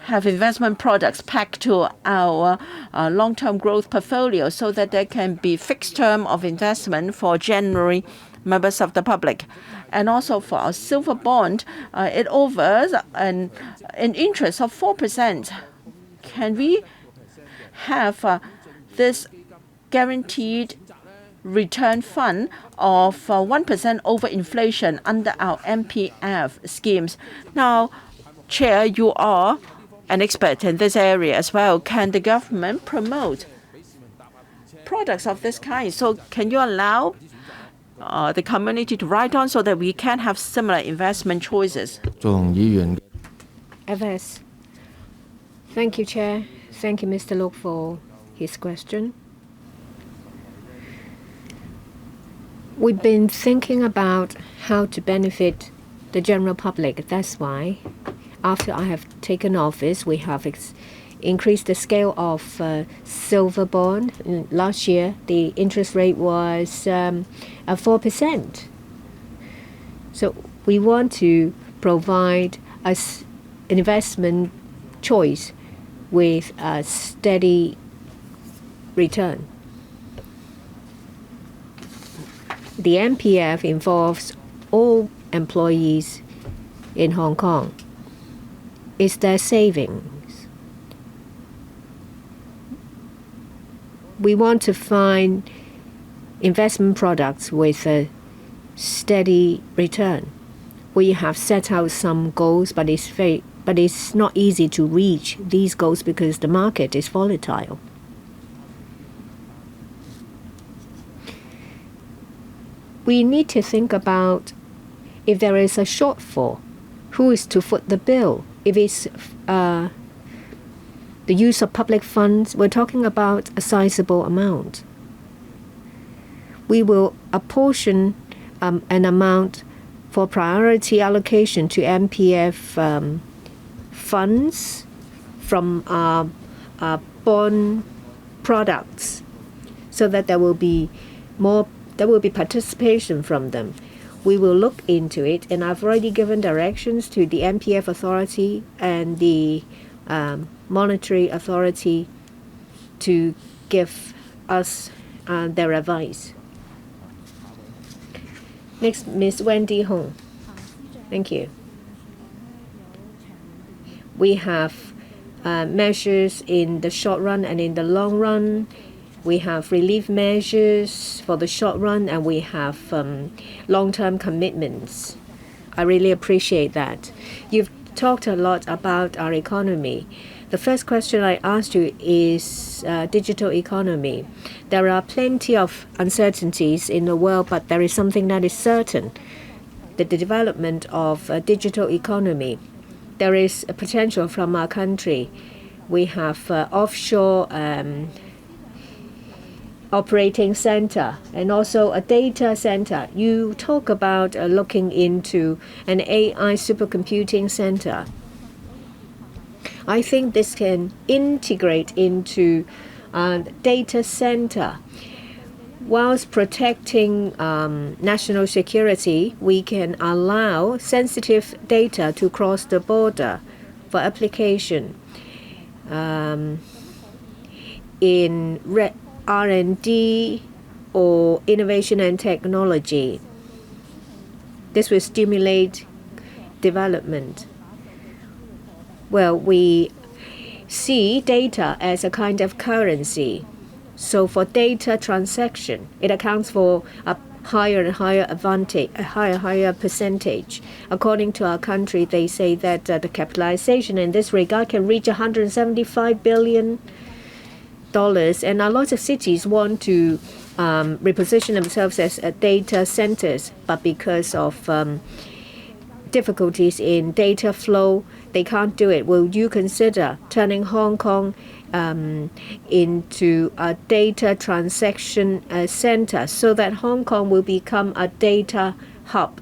have investment products packed to our long-term growth portfolio so that there can be fixed term of investment for January members of the public? And also for our silver bond, it offers an interest of 4%. Can we have this guaranteed return fund of 1% over inflation under our MPF schemes? Now, Chair, you are an expert in this area as well. Can the government promote products of this kind? So can you allow the community to write on so that we can have similar investment choices? FS. Thank you, Chair. Thank you, Mr. Lok, for his question. We've been thinking about how to benefit the general public. That's why, after I have taken office, we have increased the scale of silver bond. Last year, the interest rate was 4%. So we want to provide an investment choice with a steady return. The MPF involves all employees in Hong Kong. It's their savings. We want to find investment products with a steady return. We have set out some goals, but it's not easy to reach these goals because the market is volatile. We need to think about if there is a shortfall, who is to foot the bill? If it's the use of public funds, we're talking about a sizable amount. We will apportion an amount for priority allocation to MPF funds from bond products, so that there will be participation from them. We will look into it, and I've already given directions to the MPF authority and the monetary authority to give us their advice. Next, Ms. Wendy Hong. Thank you. We have measures in the short run and in the long run. We have relief measures for the short run, and we have long-term commitments. I really appreciate that. You've talked a lot about our economy. The first question I asked you is digital economy. There are plenty of uncertainties in the world, but there is something that is certain: the development of a digital economy. There is a potential from our country. We have offshore operating center and also a data center. You talk about looking into an AI supercomputing center. I think this can integrate into data center. Whilst protecting national security, we can allow sensitive data to cross the border for application in R&D or innovation and technology. This will stimulate development. Well, we see data as a kind of currency. So for data transaction, it accounts for a higher and higher advantage, a higher percentage. According to our country, they say that the capitalization in this regard can reach $175 billion. And a lot of cities want to reposition themselves as data centers, but because of difficulties in data flow, they can't do it. Will you consider turning Hong Kong into a data transaction center so that Hong Kong will become a data hub?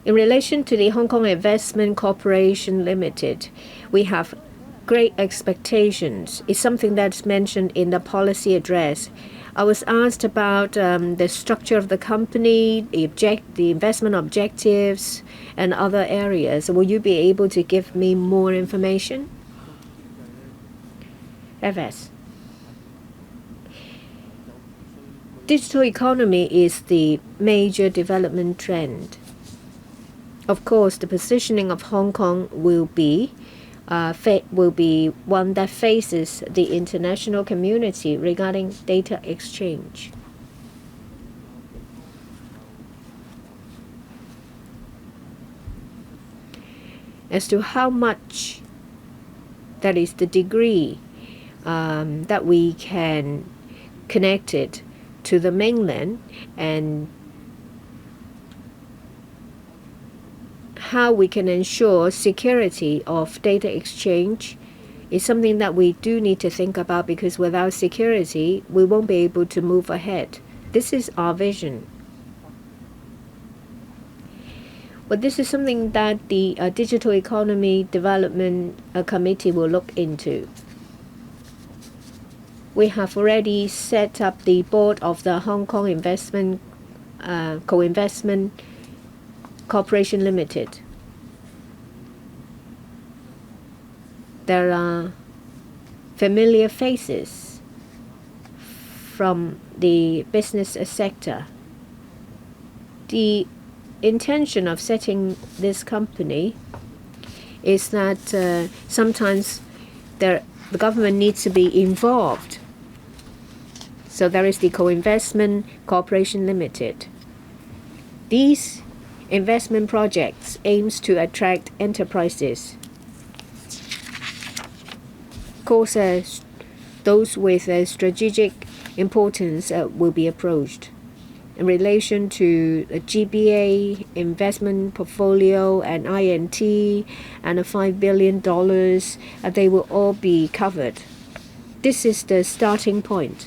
In relation to the Hong Kong Investment Corporation Limited, we have great expectations. It's something that's mentioned in the policy address. I was asked about the structure of the company, the investment objectives, and other areas. Will you be able to give me more information? FS. Digital economy is the major development trend. Of course, the positioning of Hong Kong will be one that faces the international community regarding data exchange. As to how much, that is the degree that we can connect it to the mainland, and how we can ensure security of data exchange is something that we do need to think about, because without security, we won't be able to move ahead. This is our vision. But this is something that the Digital Economy Development Committee will look into. We have already set up the board of the Hong Kong Investment Co-Investment Corporation Limited. There are familiar faces from the business sector. The intention of setting this company is that sometimes the government needs to be involved. So there is the Co-Investment Corporation Limited. These investment projects aims to attract enterprises. Of course, those with strategic importance will be approached. In relation to the GBA investment portfolio and INT and the $5 billion, they will all be covered. This is the starting point.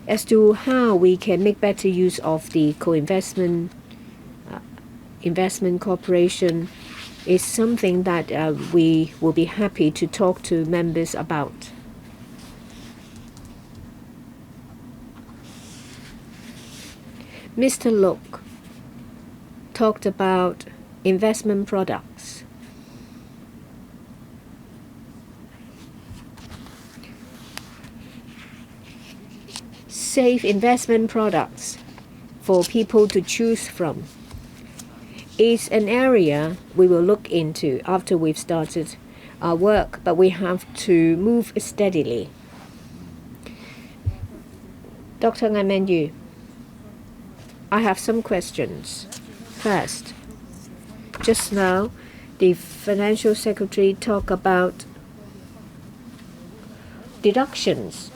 As to how we can make better use of the co-investment investment corporation is something that we will be happy to talk to members about. Mr. Lok talked about investment products. Safe investment products for people to choose from is an area we will look into after we've started our work, but we have to move steadily. Dr. Ngai Man Yu, I have some questions. First, just now, the Financial Secretary talked about deductions.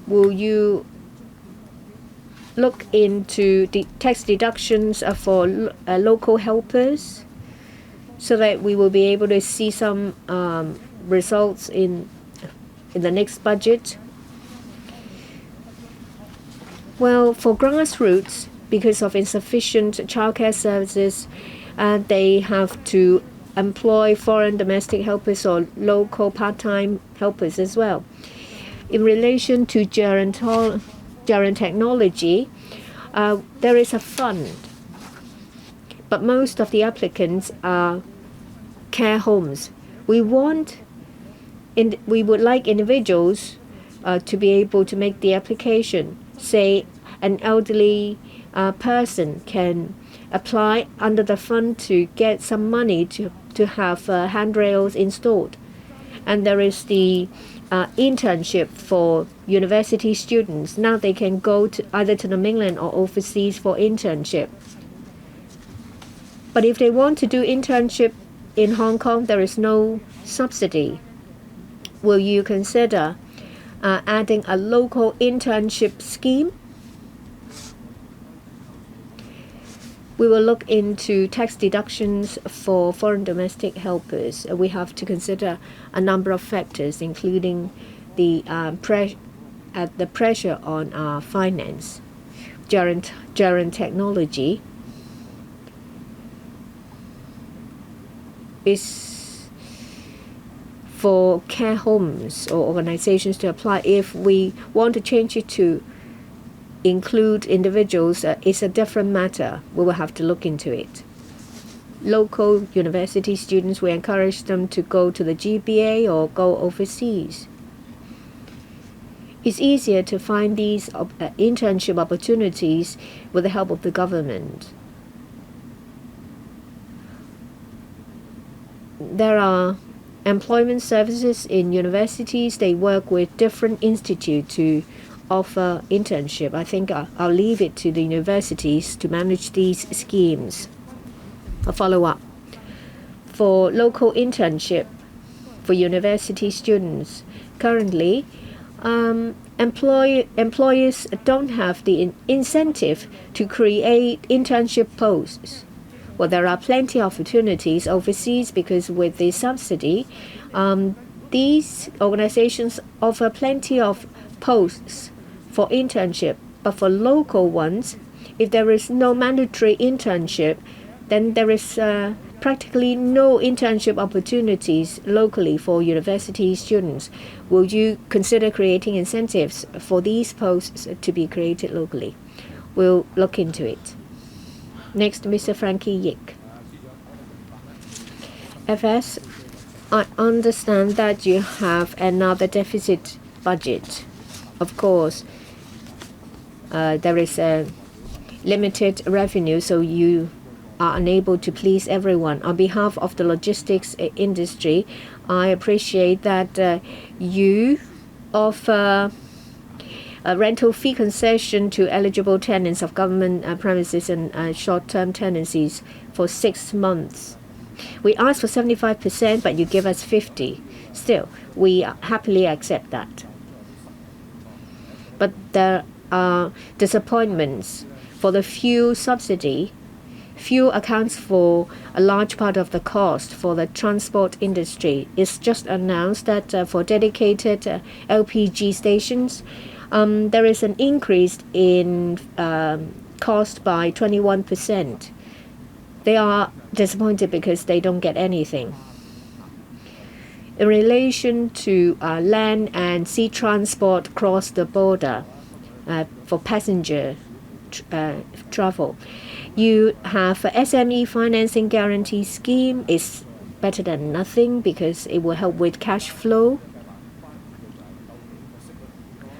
Will you look into the tax deductions for local helpers so that we will be able to see some results in the next budget? Well, for grassroots, because of insufficient childcare services, they have to employ foreign domestic helpers or local part-time helpers as well. In relation to gerontology, there is a fund, but most of the applicants are care homes. We would like individuals to be able to make the application. Say an elderly person can apply under the fund to get some money to have handrails installed. And there is the internship for university students. Now they can go to either to the mainland or overseas for internship. But if they want to do internship in Hong Kong, there is no subsidy. Will you consider adding a local internship scheme? We will look into tax deductions for foreign domestic helpers. We have to consider a number of factors, including the pressure on our finance, gerontology. is for care homes or organizations to apply. If we want to change it to include individuals, it's a different matter. We will have to look into it. Local university students, we encourage them to go to the GBA or go overseas. It's easier to find these internship opportunities with the help of the government. There are employment services in universities. They work with different institutes to offer internship. I think I'll leave it to the universities to manage these schemes. A follow-up. For local internship for university students, currently, employers don't have the incentive to create internship posts. Well, there are plenty of opportunities overseas because with the subsidy, these organizations offer plenty of posts for internship. But for local ones, if there is no mandatory internship, then there is practically no internship opportunities locally for university students. Will you consider creating incentives for these posts to be created locally? We'll look into it. Next, Mr. Frankie Yik. FS, I understand that you have another deficit budget. Of course, there is a limited revenue, so you are unable to please everyone. On behalf of the logistics industry, I appreciate that you offer a rental fee concession to eligible tenants of government premises and short-term tenancies for 6 months. We asked for 75%, but you give us 50%. Still, we happily accept that. But there are disappointments. For the fuel subsidy, fuel accounts for a large part of the cost for the transport industry. It's just announced that for dedicated LPG stations, there is an increase in cost by 21%. They are disappointed because they don't get anything. In relation to land and sea transport across the border for passenger travel, you have a SME financing guarantee scheme. Is better than nothing because it will help with cash flow.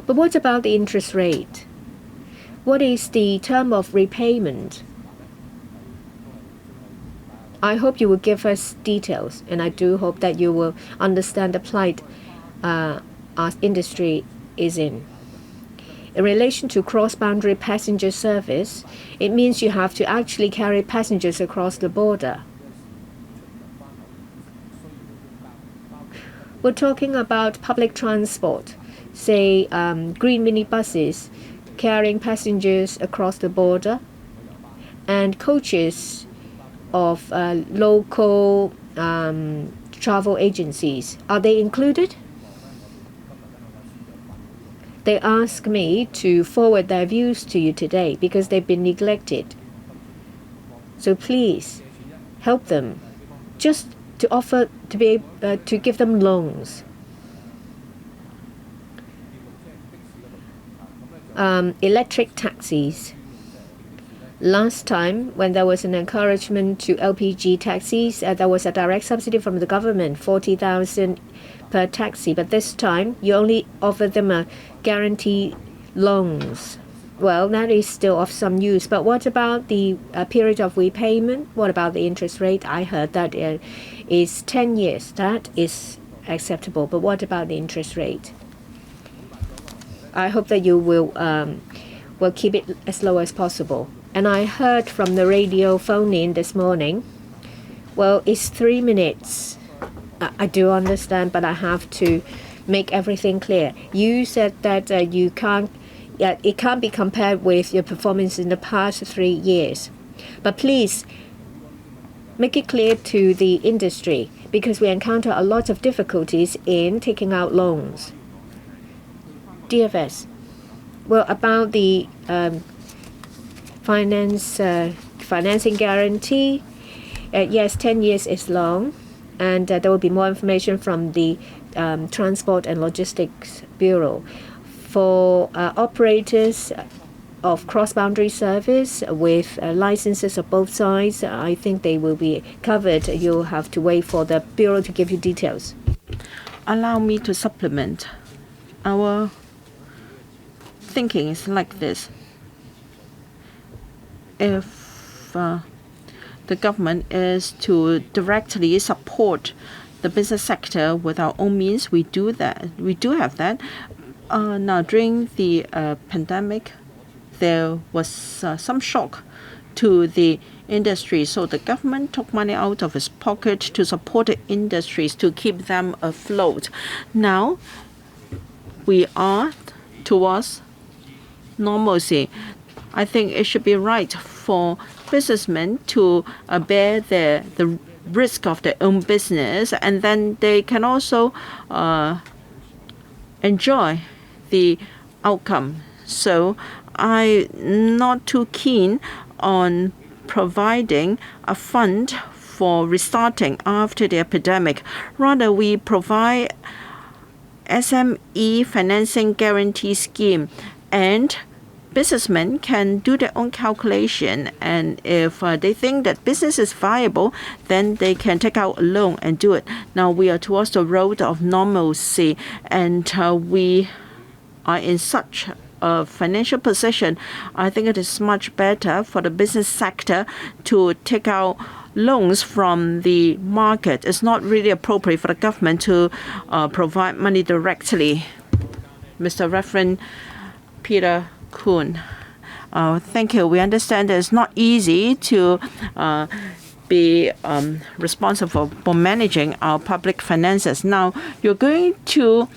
But what about the interest rate? What is the term of repayment? I hope you will give us details, and I do hope that you will understand the plight our industry is in. In relation to cross-boundary passenger service, it means you have to actually carry passengers across the border. We're talking about public transport, say green minibuses carrying passengers across the border, and coaches of local travel agencies. Are they included? They asked me to forward their views to you today because they've been neglected. So please help them, just to offer to be to give them loans. Electric taxis. Last time, when there was an encouragement to LPG taxis, there was a direct subsidy from the government, 40,000 per taxi. But this time, you only offer them a guarantee loans. Well, that is still of some use. But what about the period of repayment? What about the interest rate? I heard that is 10 years. That is acceptable. But what about the interest rate? I hope that you will keep it as low as possible. And I heard from the radio phone-in this morning. Well, it's 3 minutes. I do understand, but I have to make everything clear. You said that it can't be compared with your performance in the past 3 years. But please make it clear to the industry because we encounter a lot of difficulties in taking out loans. DFS. Well, about the financing guarantee, yes, 10 years is long. And there will be more information from the Transport and Logistics Bureau. For operators of cross-boundary service with licenses of both sides, I think they will be covered. You'll have to wait for the Bureau to give you details. Allow me to supplement. Our thinking is like this. If the government is to directly support the business sector with our own means, we do that. We do have that. Now, during the pandemic, there was some shock to the industry. So the government took money out of its pocket to support the industries to keep them afloat. Now, we are towards normalcy. I think it should be right for businessmen to bear the risk of their own business, and then they can also enjoy the outcome. So I'm not too keen on providing a fund for restarting after the epidemic. Rather, we provide SME financing guarantee scheme, and businessmen can do their own calculation, and if they think that business is viable, then they can take out a loan and do it. Now we are towards the road of normalcy, and we are in such a financial position. I think it is much better for the business sector to take out loans from the market. It's not really appropriate for the government to provide money directly. Mr. Reverend Peter Kuhn. Thank you. We understand it's not easy to be responsible for managing our public finances. Now, you're going to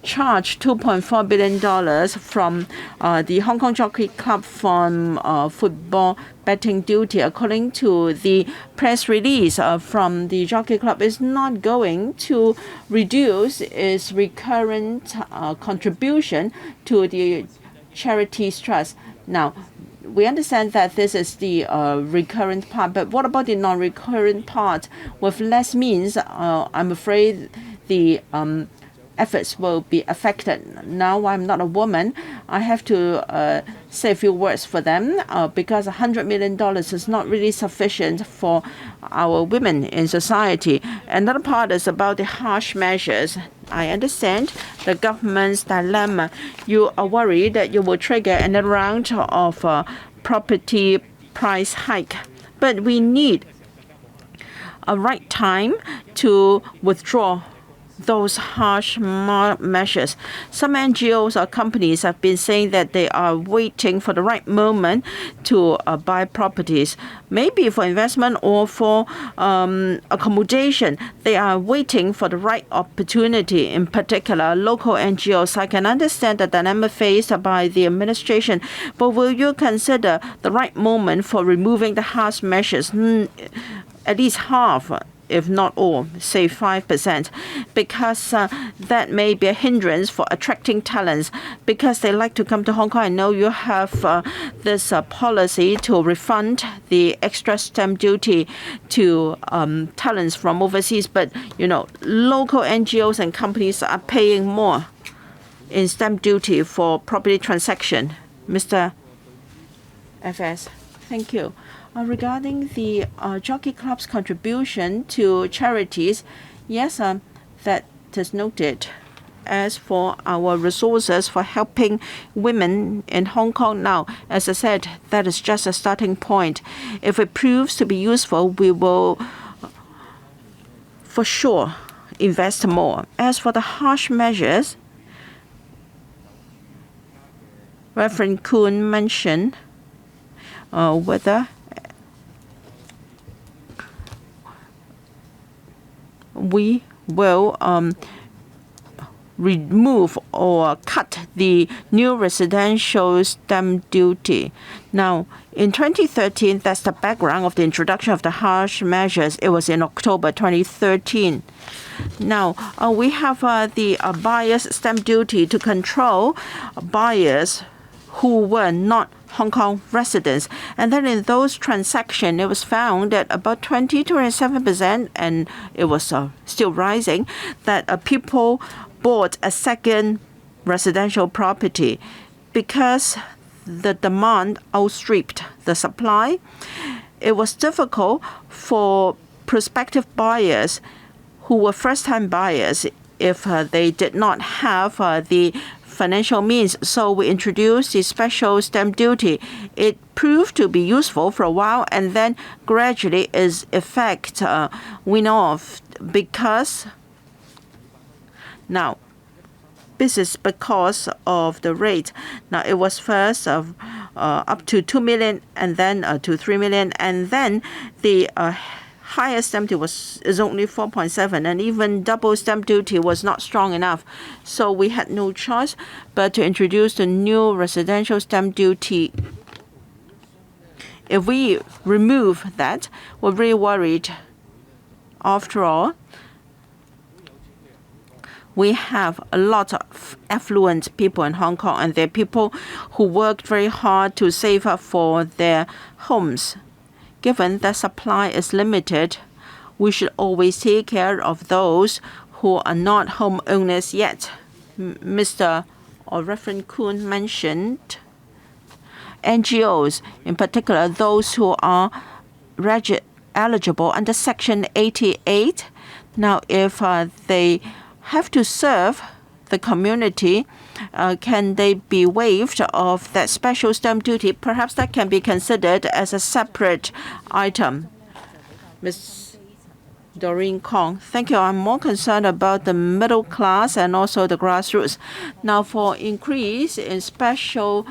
charge $2.4 billion from the Hong Kong Jockey Club from football betting duty. According to the press release from the Jockey Club, is not going to reduce its recurrent contribution to the charities trust. Now, we understand that this is the recurrent part, but what about the non-recurrent part? With less means, I'm afraid the efforts will be affected. Now, I'm not a woman. I have to say a few words for them because $100 million is not really sufficient for our women in society. Another part is about the harsh measures. I understand the government's dilemma. You are worried that you will trigger another round of property price hike. But we need a right time to withdraw those harsh measures. Some NGOs or companies have been saying that they are waiting for the right moment to buy properties, maybe for investment or for accommodation. They are waiting for the right opportunity. In particular, local NGOs. I can understand the dilemma faced by the administration, but will you consider the right moment for removing the harsh measures? At least half, if not all, say 5%, because that may be a hindrance for attracting talents, because they like to come to Hong Kong. I know you have this policy to refund the extra stamp duty to talents from overseas, but you know, local NGOs and companies are paying more in stamp duty for property transaction. Mr. FS, thank you. Regarding the Jockey Club's contribution to charities, yes, that is noted. As for our resources for helping women in Hong Kong now, as I said, that is just a starting point. If it proves to be useful, we will for sure invest more. As for the harsh measures, Reverend Kuhn mentioned whether we will remove or cut the new residential stamp duty. Now, in 2013, that's the background of the introduction of the harsh measures. It was in October 2013. Now, we have the buyer's stamp duty to control buyers who were not Hong Kong residents. And then in those transactions, it was found that about 27%, and it was still rising, that people bought a second residential property because the demand outstripped the supply. It was difficult for prospective buyers who were first-time buyers if they did not have the financial means. So we introduced the special stamp duty. It proved to be useful for a while, and then gradually its effect went off because now this is because of the rate. Now it was first up to 2 million and then to 3 million, and then the highest stamp duty is only 4.7, and even double stamp duty was not strong enough. So we had no choice but to introduce the new residential stamp duty. If we remove that, we're very worried. After all, we have a lot of affluent people in Hong Kong, and they're people who worked very hard to save up for their homes. Given that supply is limited, we should always take care of those who are not homeowners yet. Mr. or Reverend Kuhn mentioned NGOs, in particular those who are eligible under Section 88. Now, if they have to serve the community, can they be waived of that special stamp duty? Perhaps that can be considered as a separate item. Ms. Doreen Kong, thank you. I'm more concerned about the middle class and also the grassroots. Now, for increase in special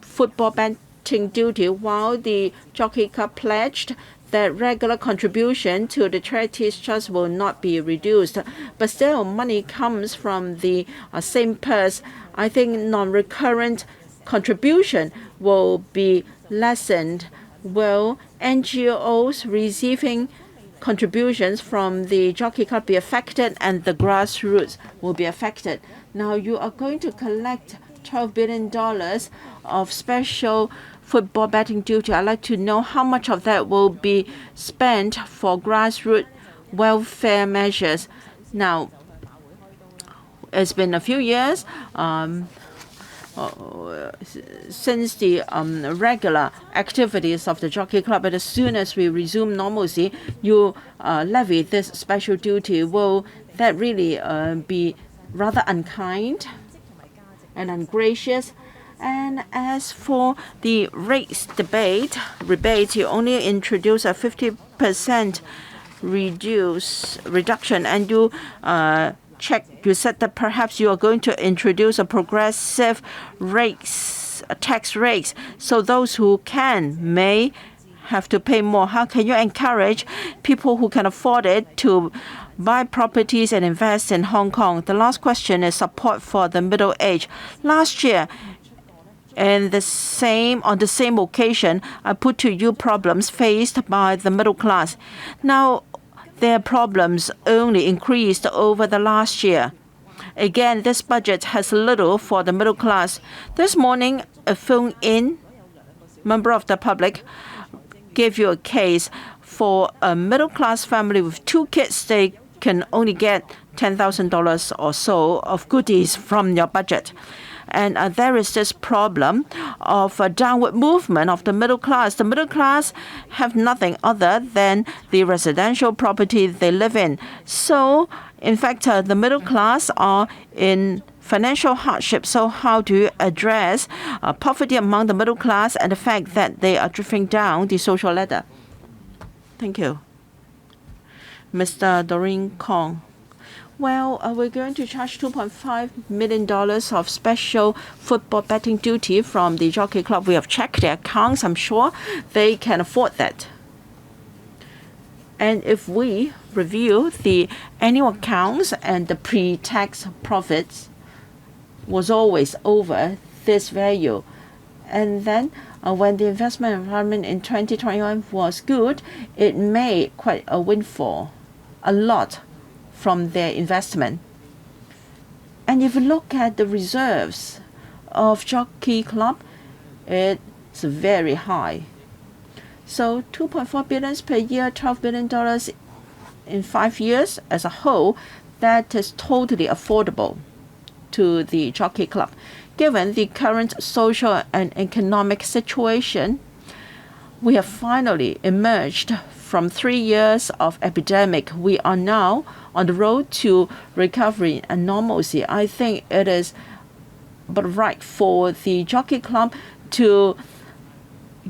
football betting duty, while the Jockey Club pledged that regular contribution to the charities trust will not be reduced, but still money comes from the same purse. I think non-recurrent contribution will be lessened. Will NGOs receiving contributions from the Jockey Club be affected, and the grassroots will be affected? Now you are going to collect $12 billion of special football betting duty. I'd like to know how much of that will be spent for grassroots welfare measures. Now, it's been a few years since the regular activities of the Jockey Club, but as soon as we resume normalcy, you levy this special duty. Will that really be rather unkind and ungracious? And as for the rates rebate, you only introduce a 50% reduction, and you you said that perhaps you are going to introduce a progressive tax rates, so those who may have to pay more. How can you encourage people who can afford it to buy properties and invest in Hong Kong? The last question is support for the middle age. Last year, on the same occasion, I put to you problems faced by the middle class. Now, their problems only increased over the last year. Again, this budget has little for the middle class. This morning, a phone-in member of the public gave you a case for a middle-class family with 2 kids. They can only get $10,000 or so of goodies from your budget. And there is this problem of a downward movement of the middle class. The middle class have nothing other than the residential property they live in. So, in fact, the middle class are in financial hardship. So how do you address poverty among the middle class and the fact that they are drifting down the social ladder? Thank you. Mr. Doreen Kong. Well, we're going to charge $2.5 million of special football betting duty from the Jockey Club. We have checked their accounts. I'm sure they can afford that. And if we review the annual accounts and the pre-tax profits was always over this value. And then when the investment environment in 2021 was good, it made quite a windfall, a lot from their investment. And if you look at the reserves of Jockey Club, it It's very high. So 2.4 billion per year, $12 billion in 5 years as a whole, that is totally affordable to the Jockey Club. Given the current social and economic situation, we have finally emerged from 3 years of epidemic. We are now on the road to recovery and normalcy. I think it is but right for the Jockey Club to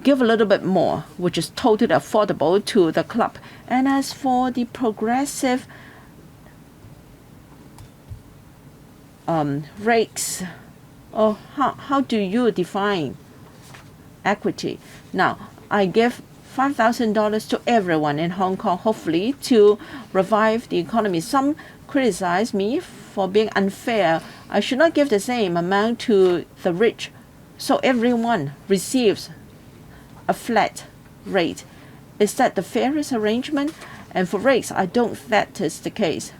give a little bit more, which is totally affordable to the club. And as for the progressive rates, how do you define equity? Now, I give $5,000 to everyone in Hong Kong, hopefully to revive the economy. Some criticize me for being unfair. I should not give the same amount to the rich, so everyone receives a flat rate. Is that the fairest arrangement? And for rates, I don't think that is the case.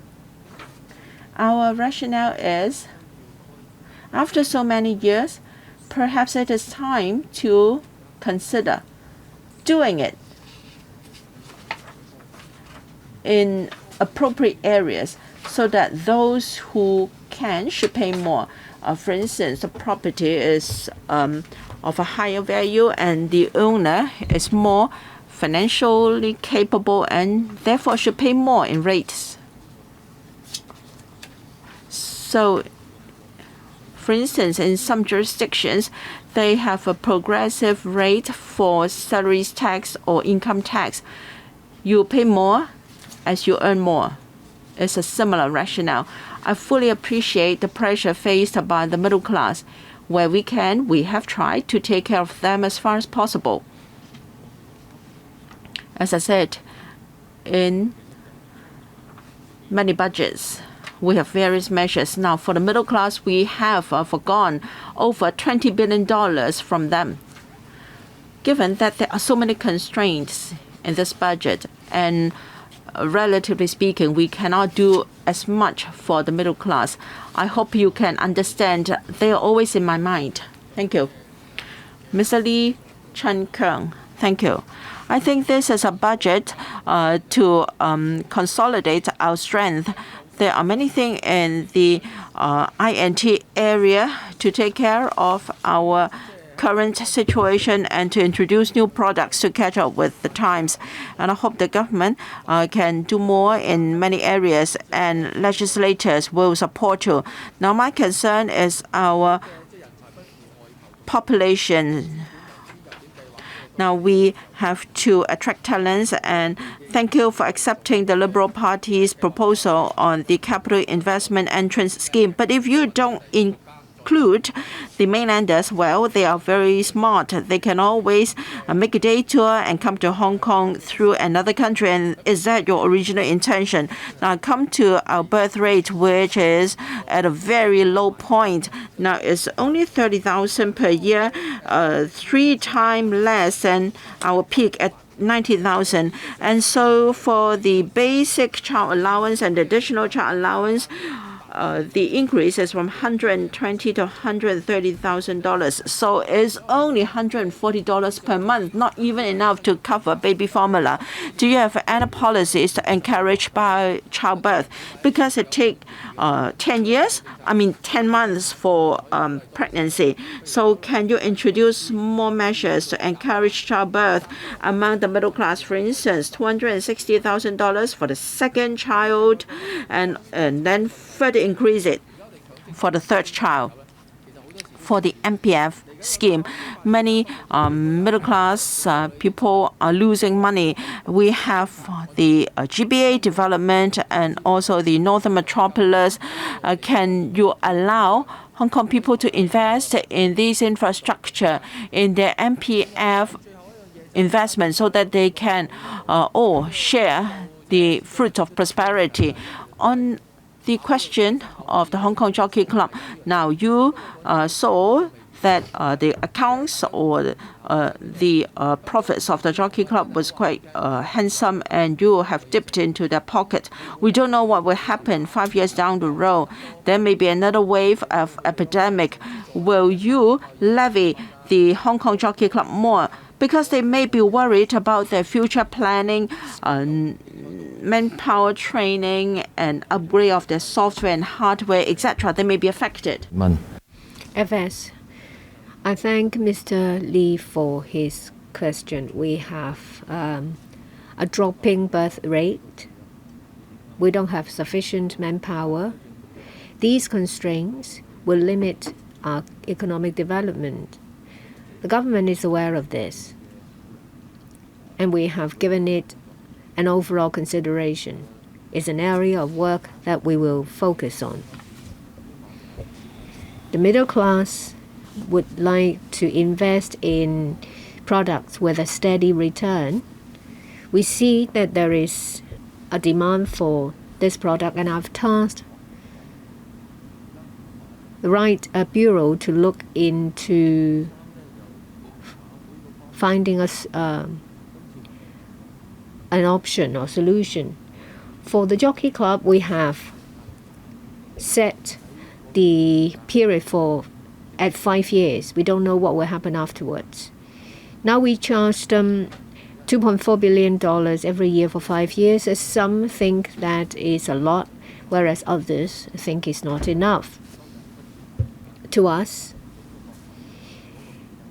Our rationale is, after so many years, perhaps it is time to consider doing it in appropriate areas so that those who can should pay more. For instance, the property is of a higher value and the owner is more financially capable and therefore should pay more in rates. So, for instance, in some jurisdictions, they have a progressive rate for salaries tax or income tax. You pay more as you earn more. It's a similar rationale. I fully appreciate the pressure faced by the middle class. Where we can, we have tried to take care of them as far as possible. As I said, in many budgets, we have various measures. Now, for the middle class, we have forgone over $20 billion from them. Given that there are so many constraints in this budget, and relatively speaking, we cannot do as much for the middle class. I hope you can understand. They are always in my mind. Thank you. Mr. Lee Chen Keung, thank you. I think this is a budget to consolidate our strength. There are many things in the INT area to take care of our current situation and to introduce new products to catch up with the times. And I hope the government can do more in many areas and legislators will support you. Now, my concern is our population. Now, we have to attract talents, and thank you for accepting the Liberal Party's proposal on the capital investment entrance scheme. But if you don't include the mainlanders, well, they are very smart. They can always make a day tour and come to Hong Kong through another country. And is that your original intention? Now, come to our birth rate, which is at a very low point. Now, it's only 30,000 per year, 3 times less than our peak at 90,000. And so for the basic child allowance and additional child allowance, the increase is from $120,000 to $130,000. So it's only $140 per month, not even enough to cover baby formula. Do you have any policies to encourage childbirth? Because it takes 10 months for pregnancy. So can you introduce more measures to encourage childbirth among the middle class? For instance, $260,000 for the second child, and then further increase it for the third child. For the MPF scheme, many middle-class people are losing money. We have the GBA development and also the Northern Metropolis. Can you allow Hong Kong people to invest in this infrastructure, in their MPF investment, so that they can all share the fruit of prosperity? On the question of the Hong Kong Jockey Club, now you saw that the accounts or the profits of the Jockey Club was quite handsome, and you have dipped into their pocket. We don't know what will happen 5 years down the road. There may be another wave of epidemic. Will you levy the Hong Kong Jockey Club more? Because they may be worried about their future planning, manpower training, and upgrade of their software and hardware, etc. They may be affected. FS, I thank Mr. Lee for his question. We have a dropping birth rate. We don't have sufficient manpower. These constraints will limit our economic development. The government is aware of this, and we have given it an overall consideration. It's an area of work that we will focus on. The middle class would like to invest in products with a steady return. We see that there is a demand for this product, and I've tasked the right bureau to look into finding us an option or solution. For the Jockey Club, we have set the period at 5 years. We don't know what will happen afterwards. Now we charge them $2.4 billion every year for 5 years. Some think that is a lot, whereas others think it's not enough. To us,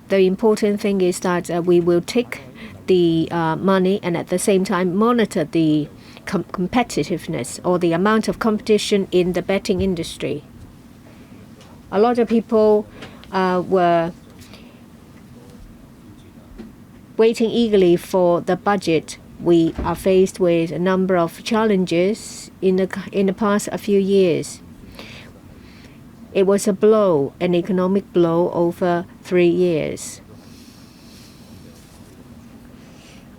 the important thing is that we will take the money and at the same time monitor the competitiveness or the amount of competition in the betting industry. A lot of people were waiting eagerly for the budget. We are faced with a number of challenges in the past few years. It was a blow, an economic blow over 3 years.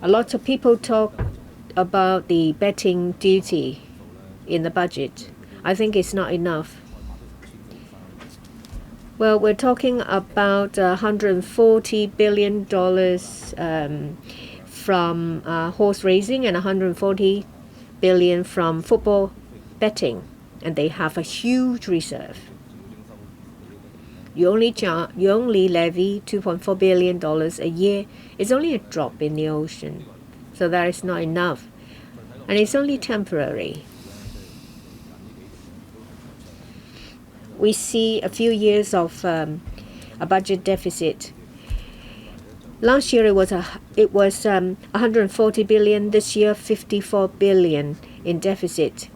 A lot of people talk about the betting duty in the budget. I think it's not enough. Well, we're talking about $140 billion from horse racing and $140 billion from football betting, and they have a huge reserve. You only levy $2.4 billion a year. It's only a drop in the ocean. So that is not enough. And it's only temporary. We see a few years of a budget deficit. Last year it was 140 billion. This year 54 billion in deficit.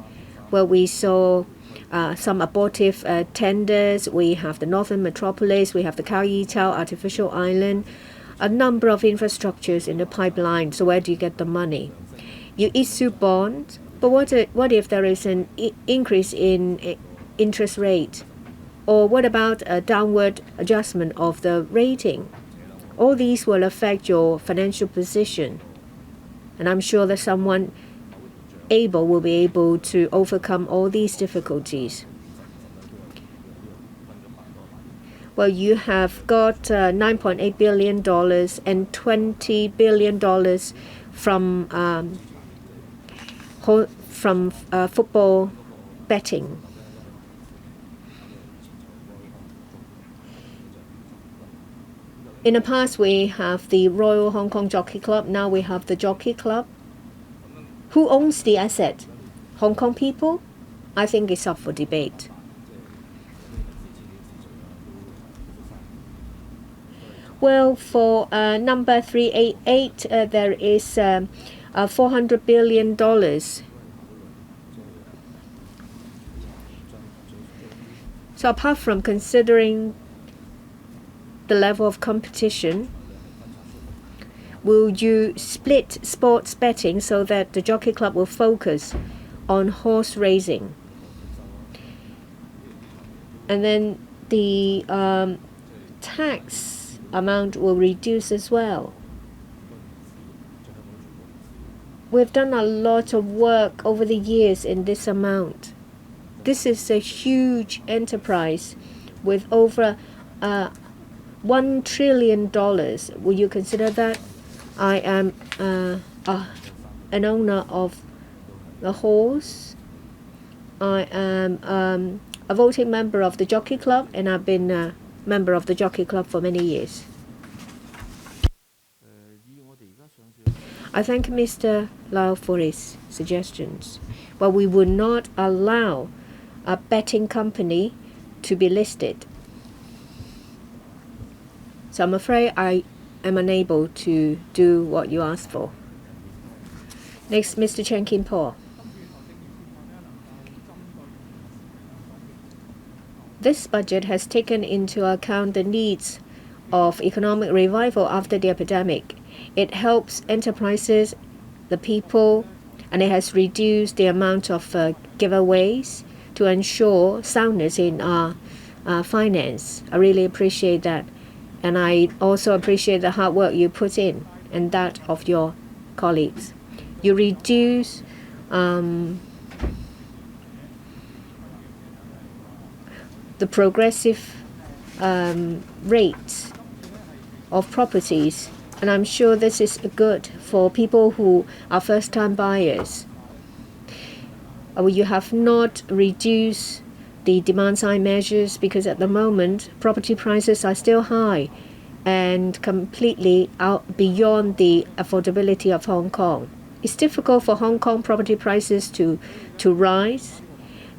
Well, we saw some abortive tenders. We have the Northern Metropolis. We have the Kao Yi Tao Artificial Island. A number of infrastructures in the pipeline. So where do you get the money? You issue bonds, but what if there is an increase in interest rate? Or what about a downward adjustment of the rating? All these will affect your financial position. And I'm sure that someone able will be able to overcome all these difficulties. Well, you have got $9.8 billion and $20 billion from football betting. In the past, we have the Royal Hong Kong Jockey Club. Now we have the Jockey Club. Who owns the asset? Hong Kong people? I think it's up for debate. Well, for number 388, there is $400 billion. So apart from considering the level of competition, will you split sports betting so that the Jockey Club will focus on horse racing? And then the tax amount will reduce as well. We've done a lot of work over the years in this amount. This is a huge enterprise with over $1 trillion. Will you consider that? I am an owner of a horse. I am a voting member of the Jockey Club, and I've been a member of the Jockey Club for many years. I thank Mr. Lau for his suggestions. But we would not allow a betting company to be listed. So I'm afraid I am unable to do what you asked for. Next, Mr. Chen Kim-po. This budget has taken into account the needs of economic revival after the epidemic. It helps enterprises, the people, and it has reduced the amount of giveaways to ensure soundness in our finance. I really appreciate that. And I also appreciate the hard work you put in and that of your colleagues. You reduce the progressive rate of properties, and I'm sure this is good for people who are first-time buyers. You have not reduced the demand-side measures because at the moment property prices are still high and completely out beyond the affordability of Hong Kong. It's difficult for Hong Kong property prices to rise,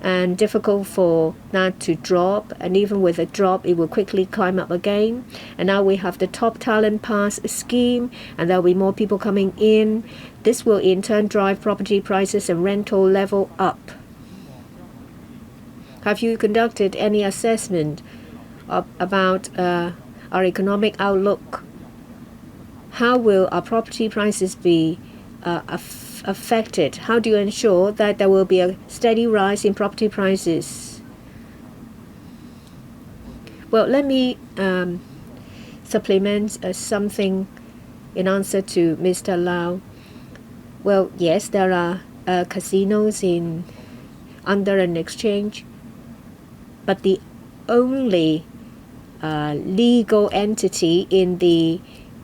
and difficult for that to drop, and even with a drop it will quickly climb up again. And now we have the Top Talent Pass scheme, and there will be more people coming in. This will in turn drive property prices and rental level up. Have you conducted any assessment about our economic outlook? How will our property prices be affected? How do you ensure that there will be a steady rise in property prices? Well, let me supplement something in answer to Mr. Lau. Well, yes, there are casinos under an exchange, but the only legal entity in the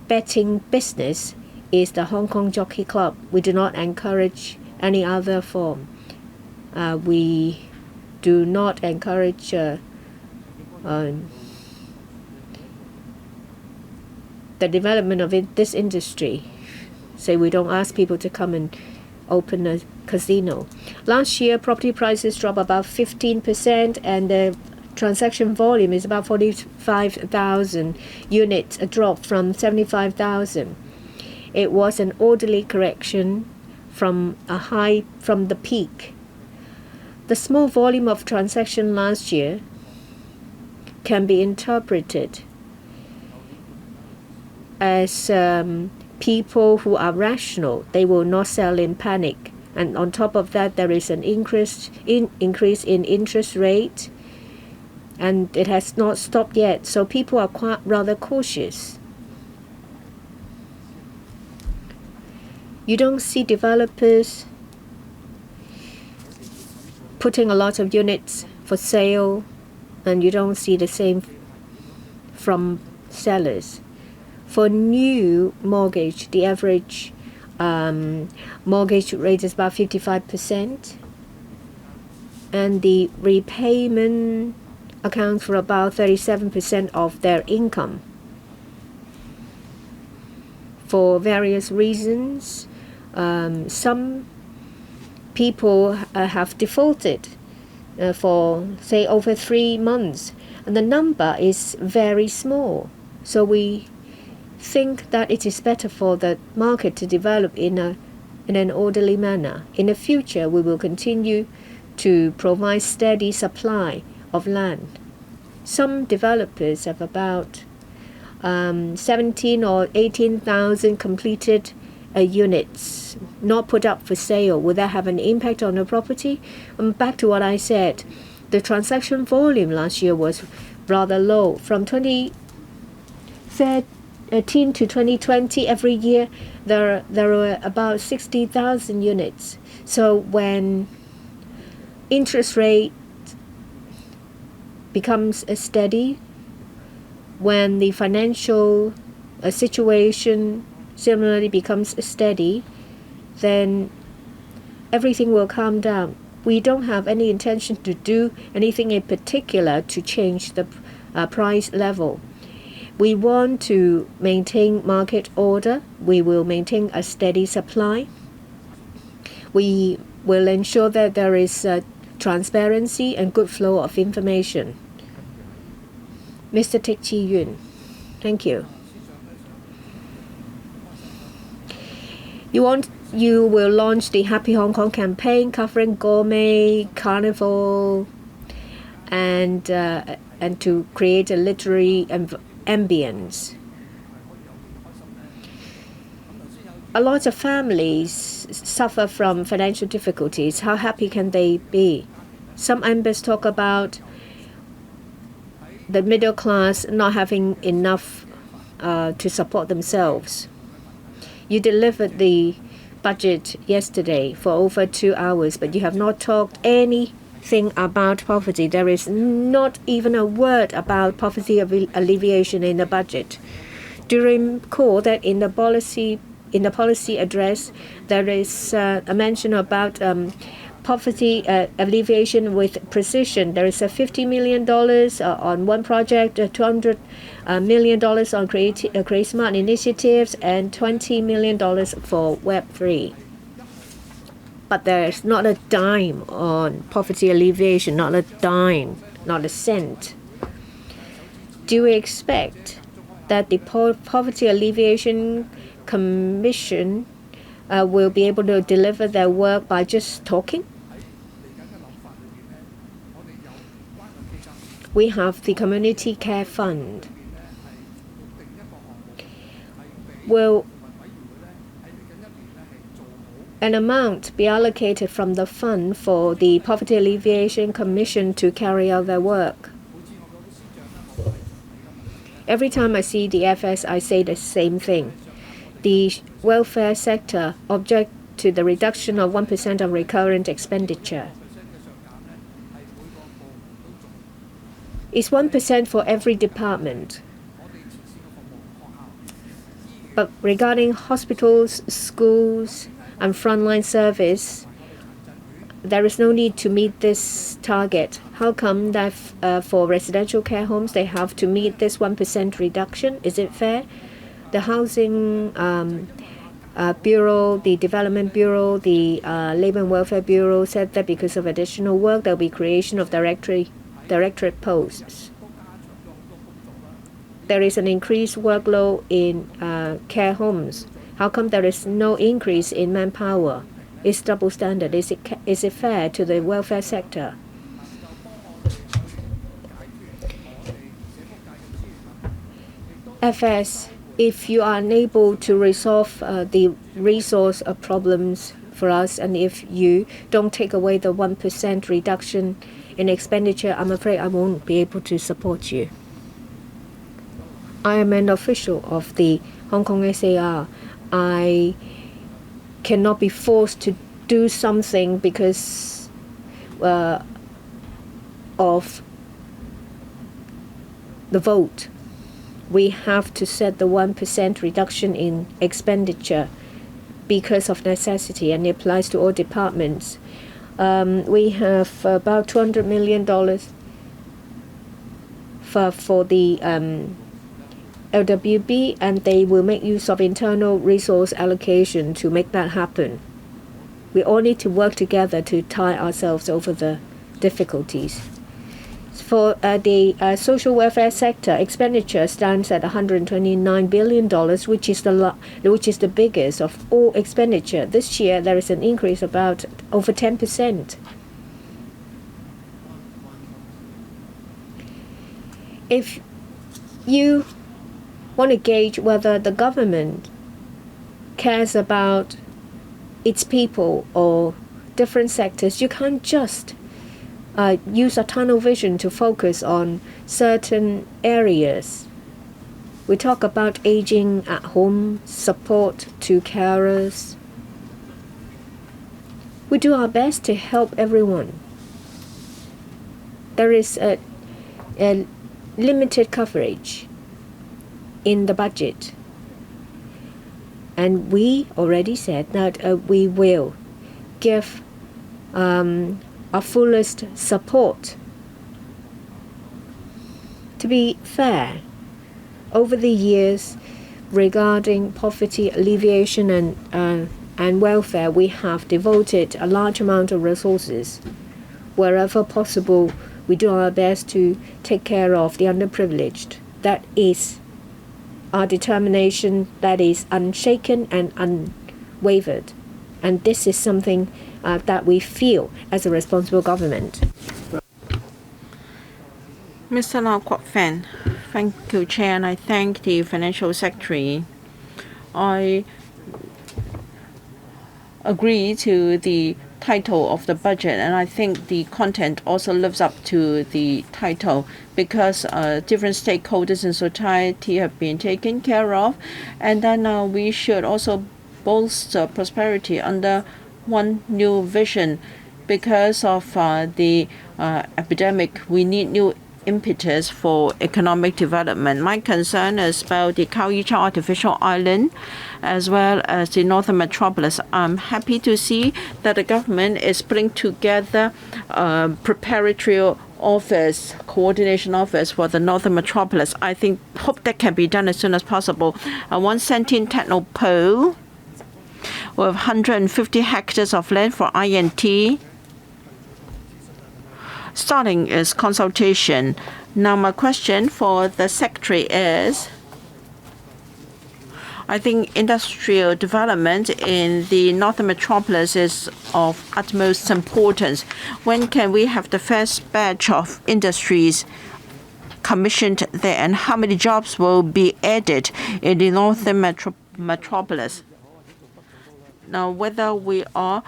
betting business is the Hong Kong Jockey Club. We do not encourage any other form. We do not encourage the development of this industry. So we don't ask people to come and open a casino. Last year, property prices dropped about 15%, and the transaction volume is about 45,000 units, a drop from 75,000. It was an orderly correction from the peak. The small volume of transaction last year can be interpreted as people who are rational. They will not sell in panic. And on top of that, there is an increase in interest rate, and it has not stopped yet. So people are rather cautious. You don't see developers putting a lot of units for sale, and you don't see the same from sellers. For new mortgage, the average mortgage rate is about 55%, and the repayment accounts for about 37% of their income. For various reasons, some people have defaulted for, say, over 3 months, and the number is very small. So we think that it is better for the market to develop in an orderly manner. In the future, we will continue to provide steady supply of land. Some developers have about 17 or 18,000 completed units not put up for sale. Will that have an impact on the property? Back to what I said, the transaction volume last year was rather low. From 2013 to 2020, every year there were about 60,000 units. So when interest rate becomes steady, when the financial situation similarly becomes steady, then everything will calm down. We don't have any intention to do anything in particular to change the price level. We want to maintain market order. We will maintain a steady supply. We will ensure that there is transparency and good flow of information. Mr. Teck Chi Yun, thank you. You will launch the Happy Hong Kong campaign covering gourmet, carnival, and to create a literary ambience. A lot of families suffer from financial difficulties. How happy can they be? Some members talk about the middle class not having enough to support themselves. You delivered the budget yesterday for over 2 hours, but you have not talked anything about poverty. There is not even a word about poverty alleviation in the budget. Do you recall that in the policy address, there is a mention about poverty alleviation with precision? There is a $50 million on one project, $200 million on Create Smart initiatives, and $20 million for Web3. But there is not a dime on poverty alleviation, not a dime, not a cent. Do we expect that the Poverty Alleviation Commission will be able to deliver their work by just talking? We have the Community Care Fund. Will an amount be allocated from the fund for the Poverty Alleviation Commission to carry out their work? Every time I see the FS, I say the same thing. The welfare sector object to the reduction of 1% of recurrent expenditure. It's 1% for every department. But regarding hospitals, schools, and frontline service, there is no need to meet this target. How come that for residential care homes they have to meet this 1% reduction? Is it fair? The Housing Bureau, the Development Bureau, the Labour and Welfare Bureau said that because of additional work, there will be creation of directorate posts. There is an increased workload in care homes. How come there is no increase in manpower? It's double standard. Is it fair to the welfare sector? FS, if you are unable to resolve the resource problems for us, and if you don't take away the 1% reduction in expenditure, I'm afraid I won't be able to support you. I am an official of the Hong Kong SAR. I cannot be forced to do something because of the vote. We have to set the 1% reduction in expenditure because of necessity, and it applies to all departments. We have about $200 million for the LWB, and they will make use of internal resource allocation to make that happen. We all need to work together to tie ourselves over the difficulties. For the social welfare sector, expenditure stands at $129 billion, which is the biggest of all expenditure. This year, there is an increase about over 10%. If you want to gauge whether the government cares about its people or different sectors, you can't just use a tunnel vision to focus on certain areas. We talk about aging at home, support to carers. We do our best to help everyone. There is a limited coverage. in the budget. And we already said that we will give our fullest support. To be fair, over the years, regarding poverty alleviation and welfare, we have devoted a large amount of resources. Wherever possible, we do our best to take care of the underprivileged. That is our determination, that is unshaken and unwavered. And this is something that we feel as a responsible government. Mr. Lau Kwok Fan, thank you, Chair, and I thank the Financial Secretary. I agree to the title of the budget, and I think the content also lives up to the title because different stakeholders in society have been taken care of, and then we should also bolster prosperity under one new vision. Because of the epidemic, we need new impetus for economic development. My concern is about the Kaohsiung Artificial Island as well as the Northern Metropolis. I'm happy to see that the government is putting together a preparatory office, coordination office for the Northern Metropolis. I hope that can be done as soon as possible. One sentient technopole with 150 hectares of land for INT. Starting its consultation. Now my question for the Secretary is, I think industrial development in the Northern Metropolis is of utmost importance. When can we have the first batch of industries commissioned there, and how many jobs will be added in the Northern Metropolis? Now, whether we are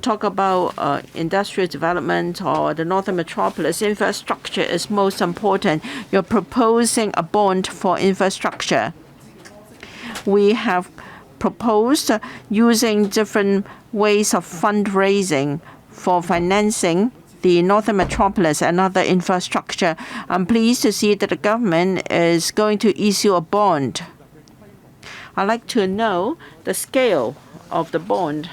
talk about industrial development or the Northern Metropolis, infrastructure is most important. You're proposing a bond for infrastructure. We have proposed using different ways of fundraising for financing the Northern Metropolis and other infrastructure. I'm pleased to see that the government is going to issue a bond. I'd like to know the scale of the bond.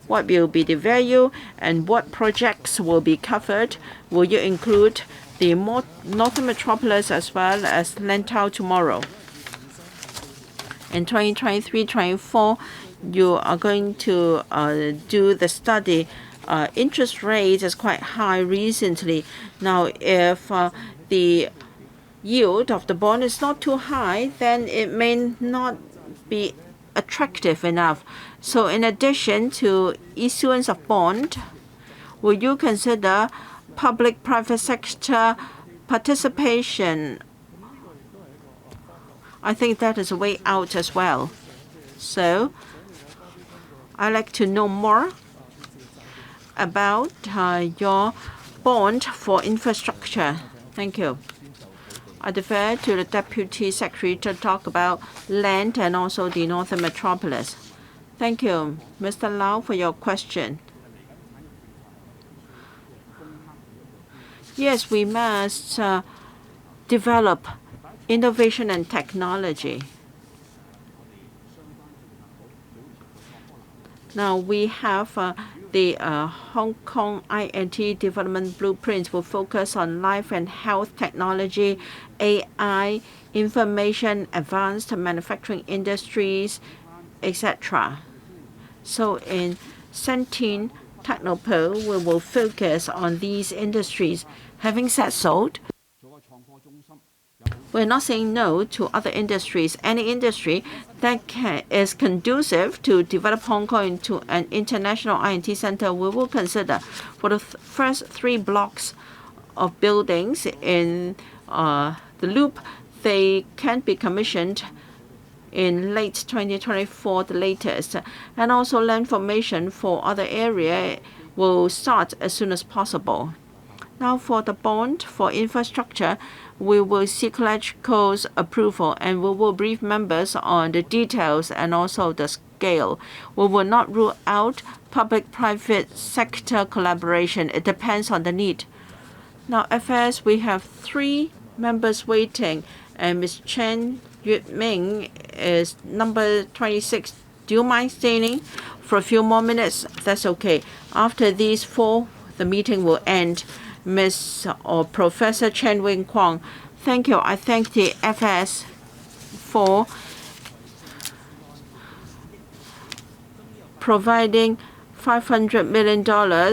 What will be the value and what projects will be covered? Will you include the Northern Metropolis as well as Lantau tomorrow? In 2023-24, you are going to do the study. Interest rate is quite high recently. Now, if the yield of the bond is not too high, then it may not be attractive enough. So in addition to issuance of bond, will you consider public-private sector participation? I think that is a way out as well. So I'd like to know more about your bond for infrastructure. Thank you. I defer to the Deputy Secretary to talk about land and also the Northern Metropolis. Thank you, Mr. Lau, for your question. Yes, we must develop innovation and technology. Now we have the Hong Kong INT development blueprint will focus on life and health technology, AI, information, advanced manufacturing industries, etc. So in Sentient Technopole, we will focus on these industries. Having said so, we're not saying no to other industries. Any industry that is conducive to develop Hong Kong into an international INT center, we will consider. For the first 3 blocks of buildings in the loop, they can be commissioned in late 2024, the latest. And also land formation for other area will start as soon as possible. Now for the bond for infrastructure, we will seek LegCo's approval and we will brief members on the details and also the scale. We will not rule out public-private sector collaboration. It depends on the need. Now, at first, we have 3 members waiting, and Ms. Chen Yutming is number 26. Do you mind staying for a few more minutes? That's okay. After these four, the meeting will end. Ms. or Professor Chen Wing Kwong, thank you. I thank the FS for providing $500 million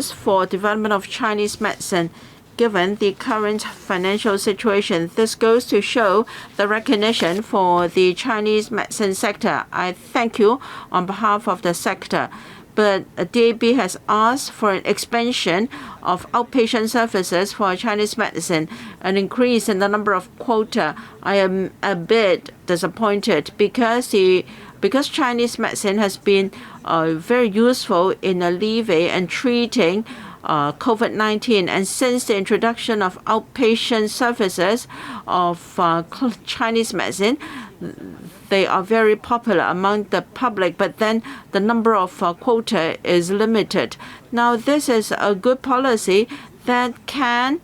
for development of Chinese medicine. Given the current financial situation, this goes to show the recognition for the Chinese medicine sector. I thank you on behalf of the sector. But DAB has asked for an expansion of outpatient services for Chinese medicine, an increase in the number of quota. I am a bit disappointed because Chinese medicine has been very useful in alleviating and treating COVID-19, and since the introduction of outpatient services of Chinese medicine, they are very popular among the public, but then the number of quota is limited. Now, this is a good policy that can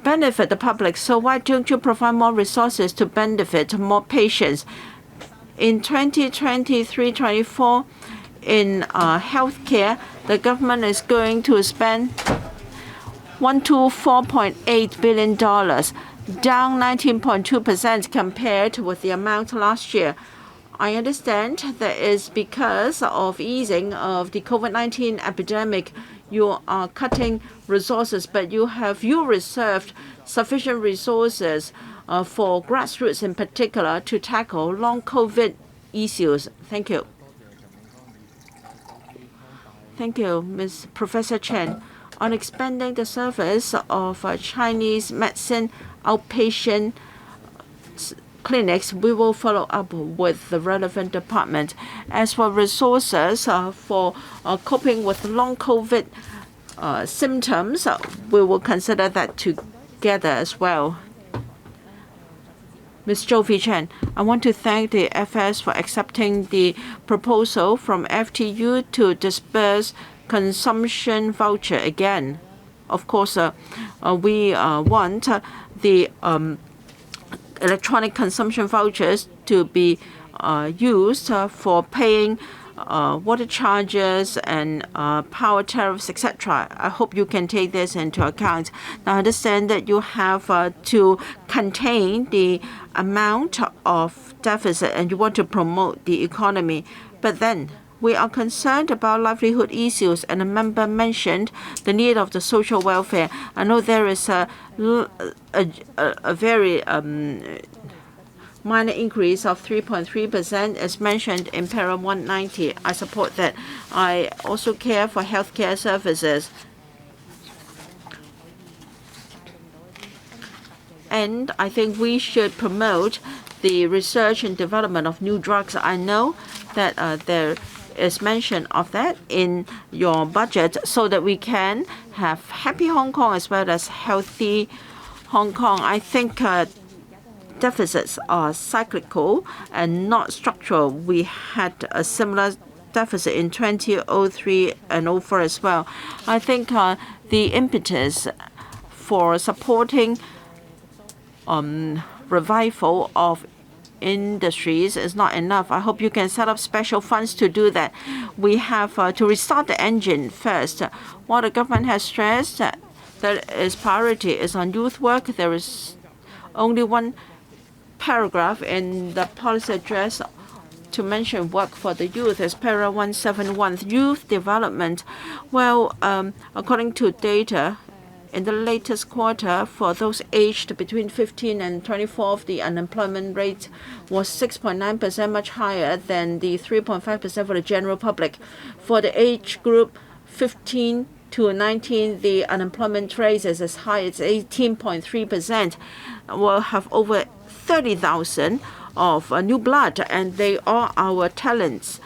benefit the public, so why don't you provide more resources to benefit more patients? In 2023-24, in healthcare, the government is going to spend $124.8 billion, down 19.2% compared with the amount last year. I understand that is because of easing of the COVID-19 epidemic. You are cutting resources, but you reserved sufficient resources for grassroots in particular to tackle long COVID issues. Thank you. Thank you, Ms. Professor Chen. On expanding the service of Chinese medicine outpatient clinics, we will follow up with the relevant department. As for resources for coping with long COVID symptoms, we will consider that together as well. Ms. Jovi Chen, I want to thank the FS for accepting the proposal from FTU to disperse consumption voucher again. Of course, we want the electronic consumption vouchers to be used for paying water charges and power tariffs, etc. I hope you can take this into account. Now, I understand that you have to contain the amount of deficit and you want to promote the economy. But then we are concerned about livelihood issues, and a member mentioned the need of the social welfare. I know there is a very minor increase of 3.3% as mentioned in para 190. I support that. I also care for healthcare services. And I think we should promote the research and development of new drugs. I know that there is mention of that in your budget so that we can have happy Hong Kong as well as healthy Hong Kong. I think deficits are cyclical and not structural. We had a similar deficit in 2003 and 2004 as well. I think the impetus for supporting revival of industries is not enough. I hope you can set up special funds to do that. We have to restart the engine first. While the government has stressed that its priority is on youth work, there is only one paragraph in the policy address to mention work for the youth as para 171, youth development. Well, according to data, in the latest quarter, for those aged between 15 and 24, the unemployment rate was 6.9%, much higher than the 3.5% for the general public. For the age group 15 to 19, the unemployment rate is as high as 18.3%. We'll have over 30,000 of new blood, and they are our talents.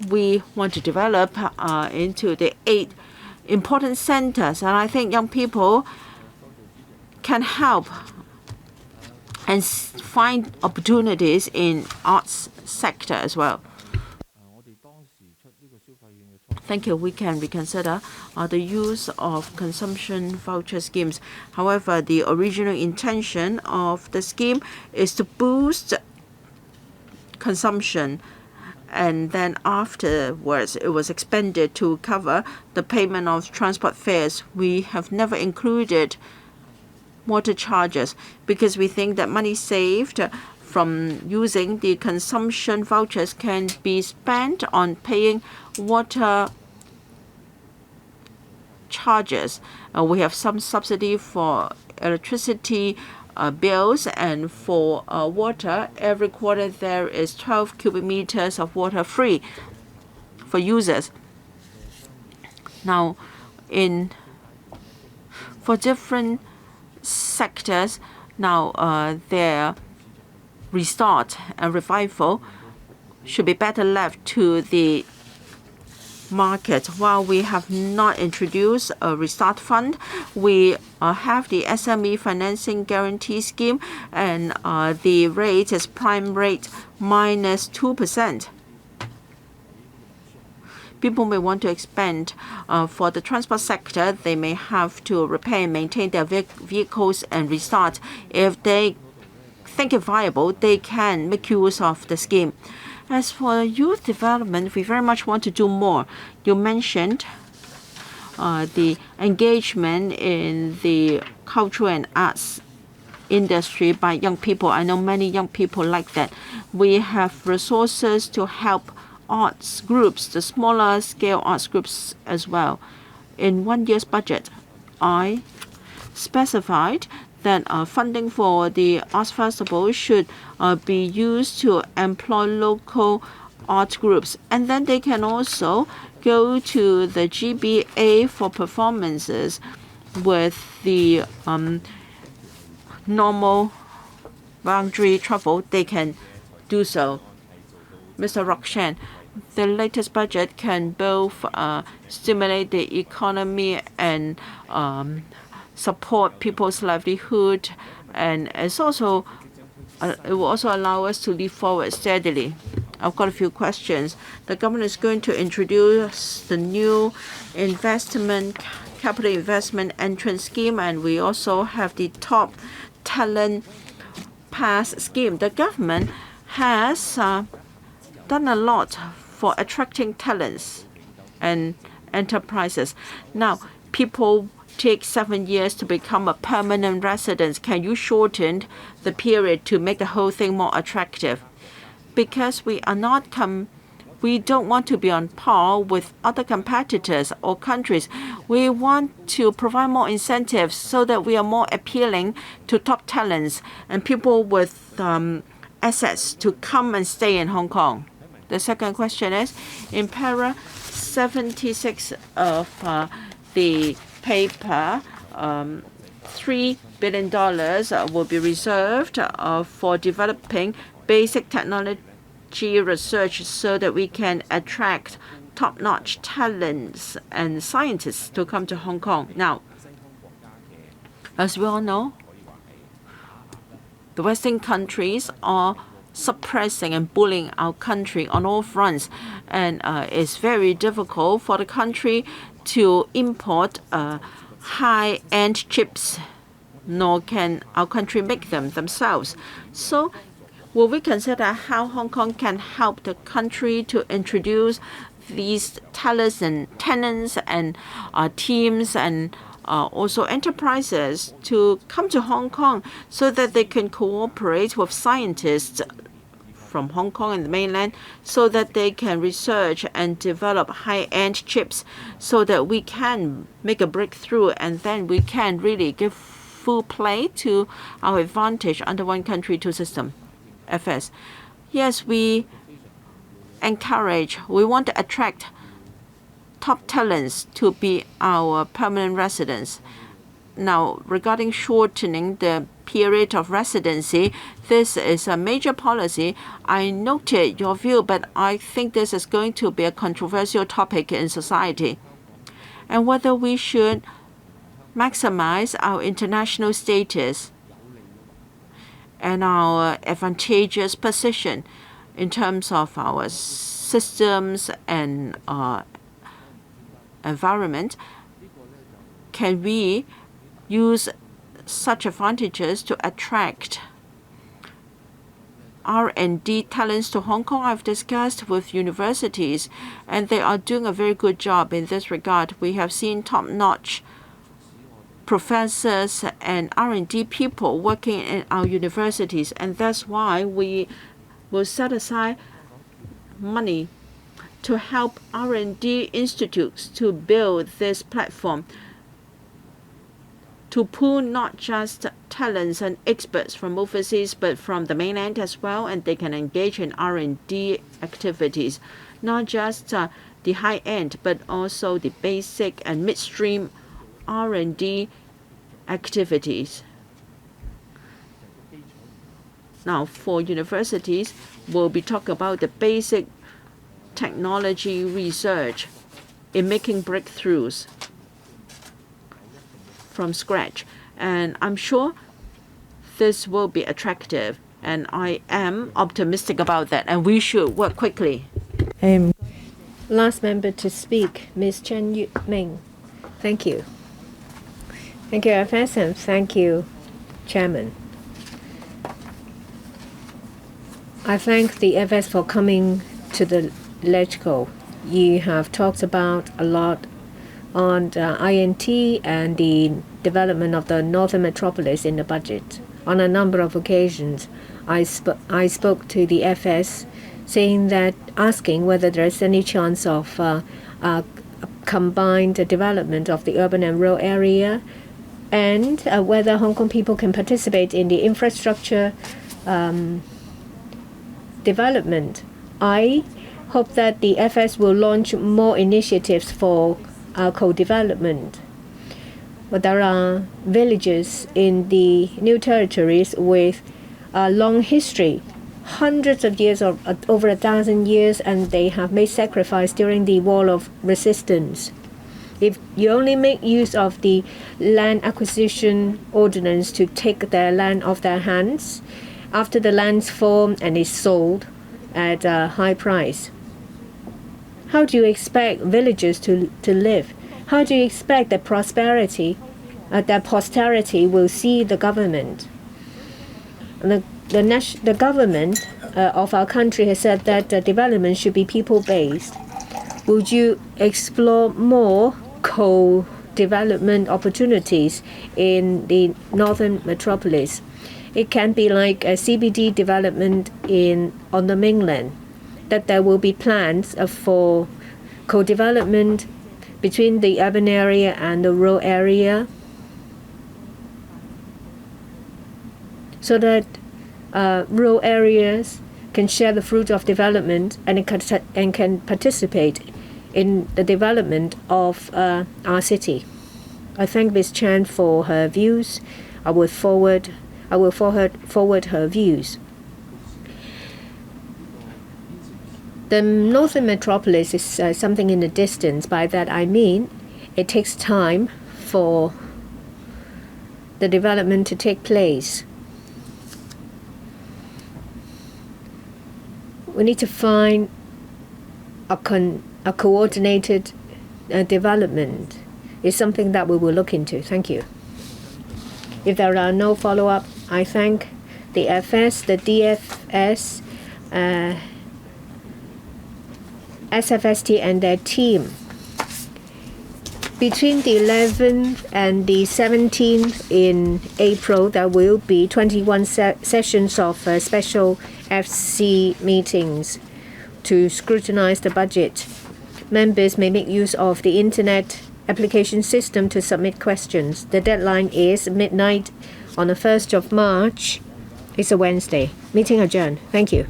We want to develop into the 8 important centers, and I think young people can help and find opportunities in arts sector as well. Thank you. We can reconsider the use of consumption voucher schemes. However, the original intention of the scheme is to boost consumption, and then afterwards it was expanded to cover the payment of transport fares. We have never included water charges because we think that money saved from using the consumption vouchers can be spent on paying water charges. We have some subsidy for electricity bills, and for water, every quarter there is 12 cubic meters of water free for users. Now, for different sectors, now their restart and revival should be better left to the market. While we have not introduced a restart fund, we have the SME financing guarantee scheme, and the rate is prime rate minus 2%. People may want to expand. For the transport sector, they may have to repair and maintain their vehicles and restart. If they think it viable, they can make use of the scheme. As for youth development, we very much want to do more. You mentioned the engagement in the cultural and arts industry by young people. I know many young people like that. We have resources to help arts groups, the smaller scale arts groups as well. In 1 year's budget, I specified that funding for the arts festival should be used to employ local art groups, and then they can also go to the GBA for performances with the normal boundary travel. They can do so. Mr. Rokshan, the latest budget can both stimulate the economy and support people's livelihood, and it will also allow us to leap forward steadily. I've got a few questions. The government is going to introduce the new capital investment entrance scheme, and we also have the top talent pass scheme. The government has done a lot for attracting talents and enterprises. Now, people take 7 years to become a permanent resident. Can you shorten the period to make the whole thing more attractive? Because we don't want to be on par with other competitors or countries. We want to provide more incentives so that we are more appealing to top talents and people with assets to come and stay in Hong Kong. The second question is, in para 76 of the paper, $3 billion will be reserved for developing basic technology research so that we can attract top-notch talents and scientists to come to Hong Kong. Now, as we all know, the Western countries are suppressing and bullying our country on all fronts, and it's very difficult for the country to import high-end chips, nor can our country make them themselves. So will we consider how Hong Kong can help the country to introduce these talents and tenants and teams and also enterprises to come to Hong Kong so that they can cooperate with scientists from Hong Kong and the mainland so that they can research and develop high-end chips so that we can make a breakthrough, and then we can really give full play to our advantage under one country, two system, FS. Yes, we want to attract top talents to be our permanent residents. Now, regarding shortening the period of residency, this is a major policy. I noted your view, but I think this is going to be a controversial topic in society. And whether we should maximize our international status and our advantageous position in terms of our systems and environment, can we use such advantages to attract R&D talents to Hong Kong? I've discussed with universities, and they are doing a very good job in this regard. We have seen top-notch professors and R&D people working in our universities, and that's why we will set aside money to help R&D institutes to build this platform, to pool not just talents and experts from overseas, but from the mainland as well, and they can engage in R&D activities, not just the high end, but also the basic and midstream R&D activities. Now, for universities, we'll be talking about the basic technology research in making breakthroughs from scratch. And I'm sure this will be attractive, and I am optimistic about that, and we should work quickly. Last member to speak, Ms. Chen Yu Ming. Thank you. Thank you, FS, and thank you, Chairman. I thank the FS for coming to the LegCo. You have talked about a lot on the INT and the development of the Northern Metropolis in the budget. On a number of occasions, I spoke to the FS saying that, asking whether there's any chance of a combined development of the urban and rural area, and whether Hong Kong people can participate in the infrastructure development. I hope that the FS will launch more initiatives for co-development. But there are villages in the new territories with a long history, hundreds of years or over 1,000 years, and they have made sacrifice during the War of Resistance. If you only make use of the land acquisition ordinance to take their land off their hands, after the land's formed and is sold at a high price, how do you expect villagers to live? How do you expect that prosperity, that posterity will see the government? The government of our country has said that development should be people-based. Would you explore more co-development opportunities in the Northern Metropolis? It can be like a CBD development on the mainland, that there will be plans for co-development between the urban area and the rural area, so that rural areas can share the fruit of development and can participate in the development of our city. I thank Ms. Chan for her views. I will forward her views. The Northern Metropolis is something in the distance. By that I mean it takes time for the development to take place. We need to find a coordinated development. It's something that we will look into. Thank you. If there are no follow-up, I thank the FS, the DFS, SFST and their team. Between the 11th and the 17th in April, there will be 21 sessions of special FC meetings to scrutinize the budget. Members may make use of the internet application system to submit questions. The deadline is midnight on the 1st of March. It's a Wednesday. Meeting adjourned. Thank you.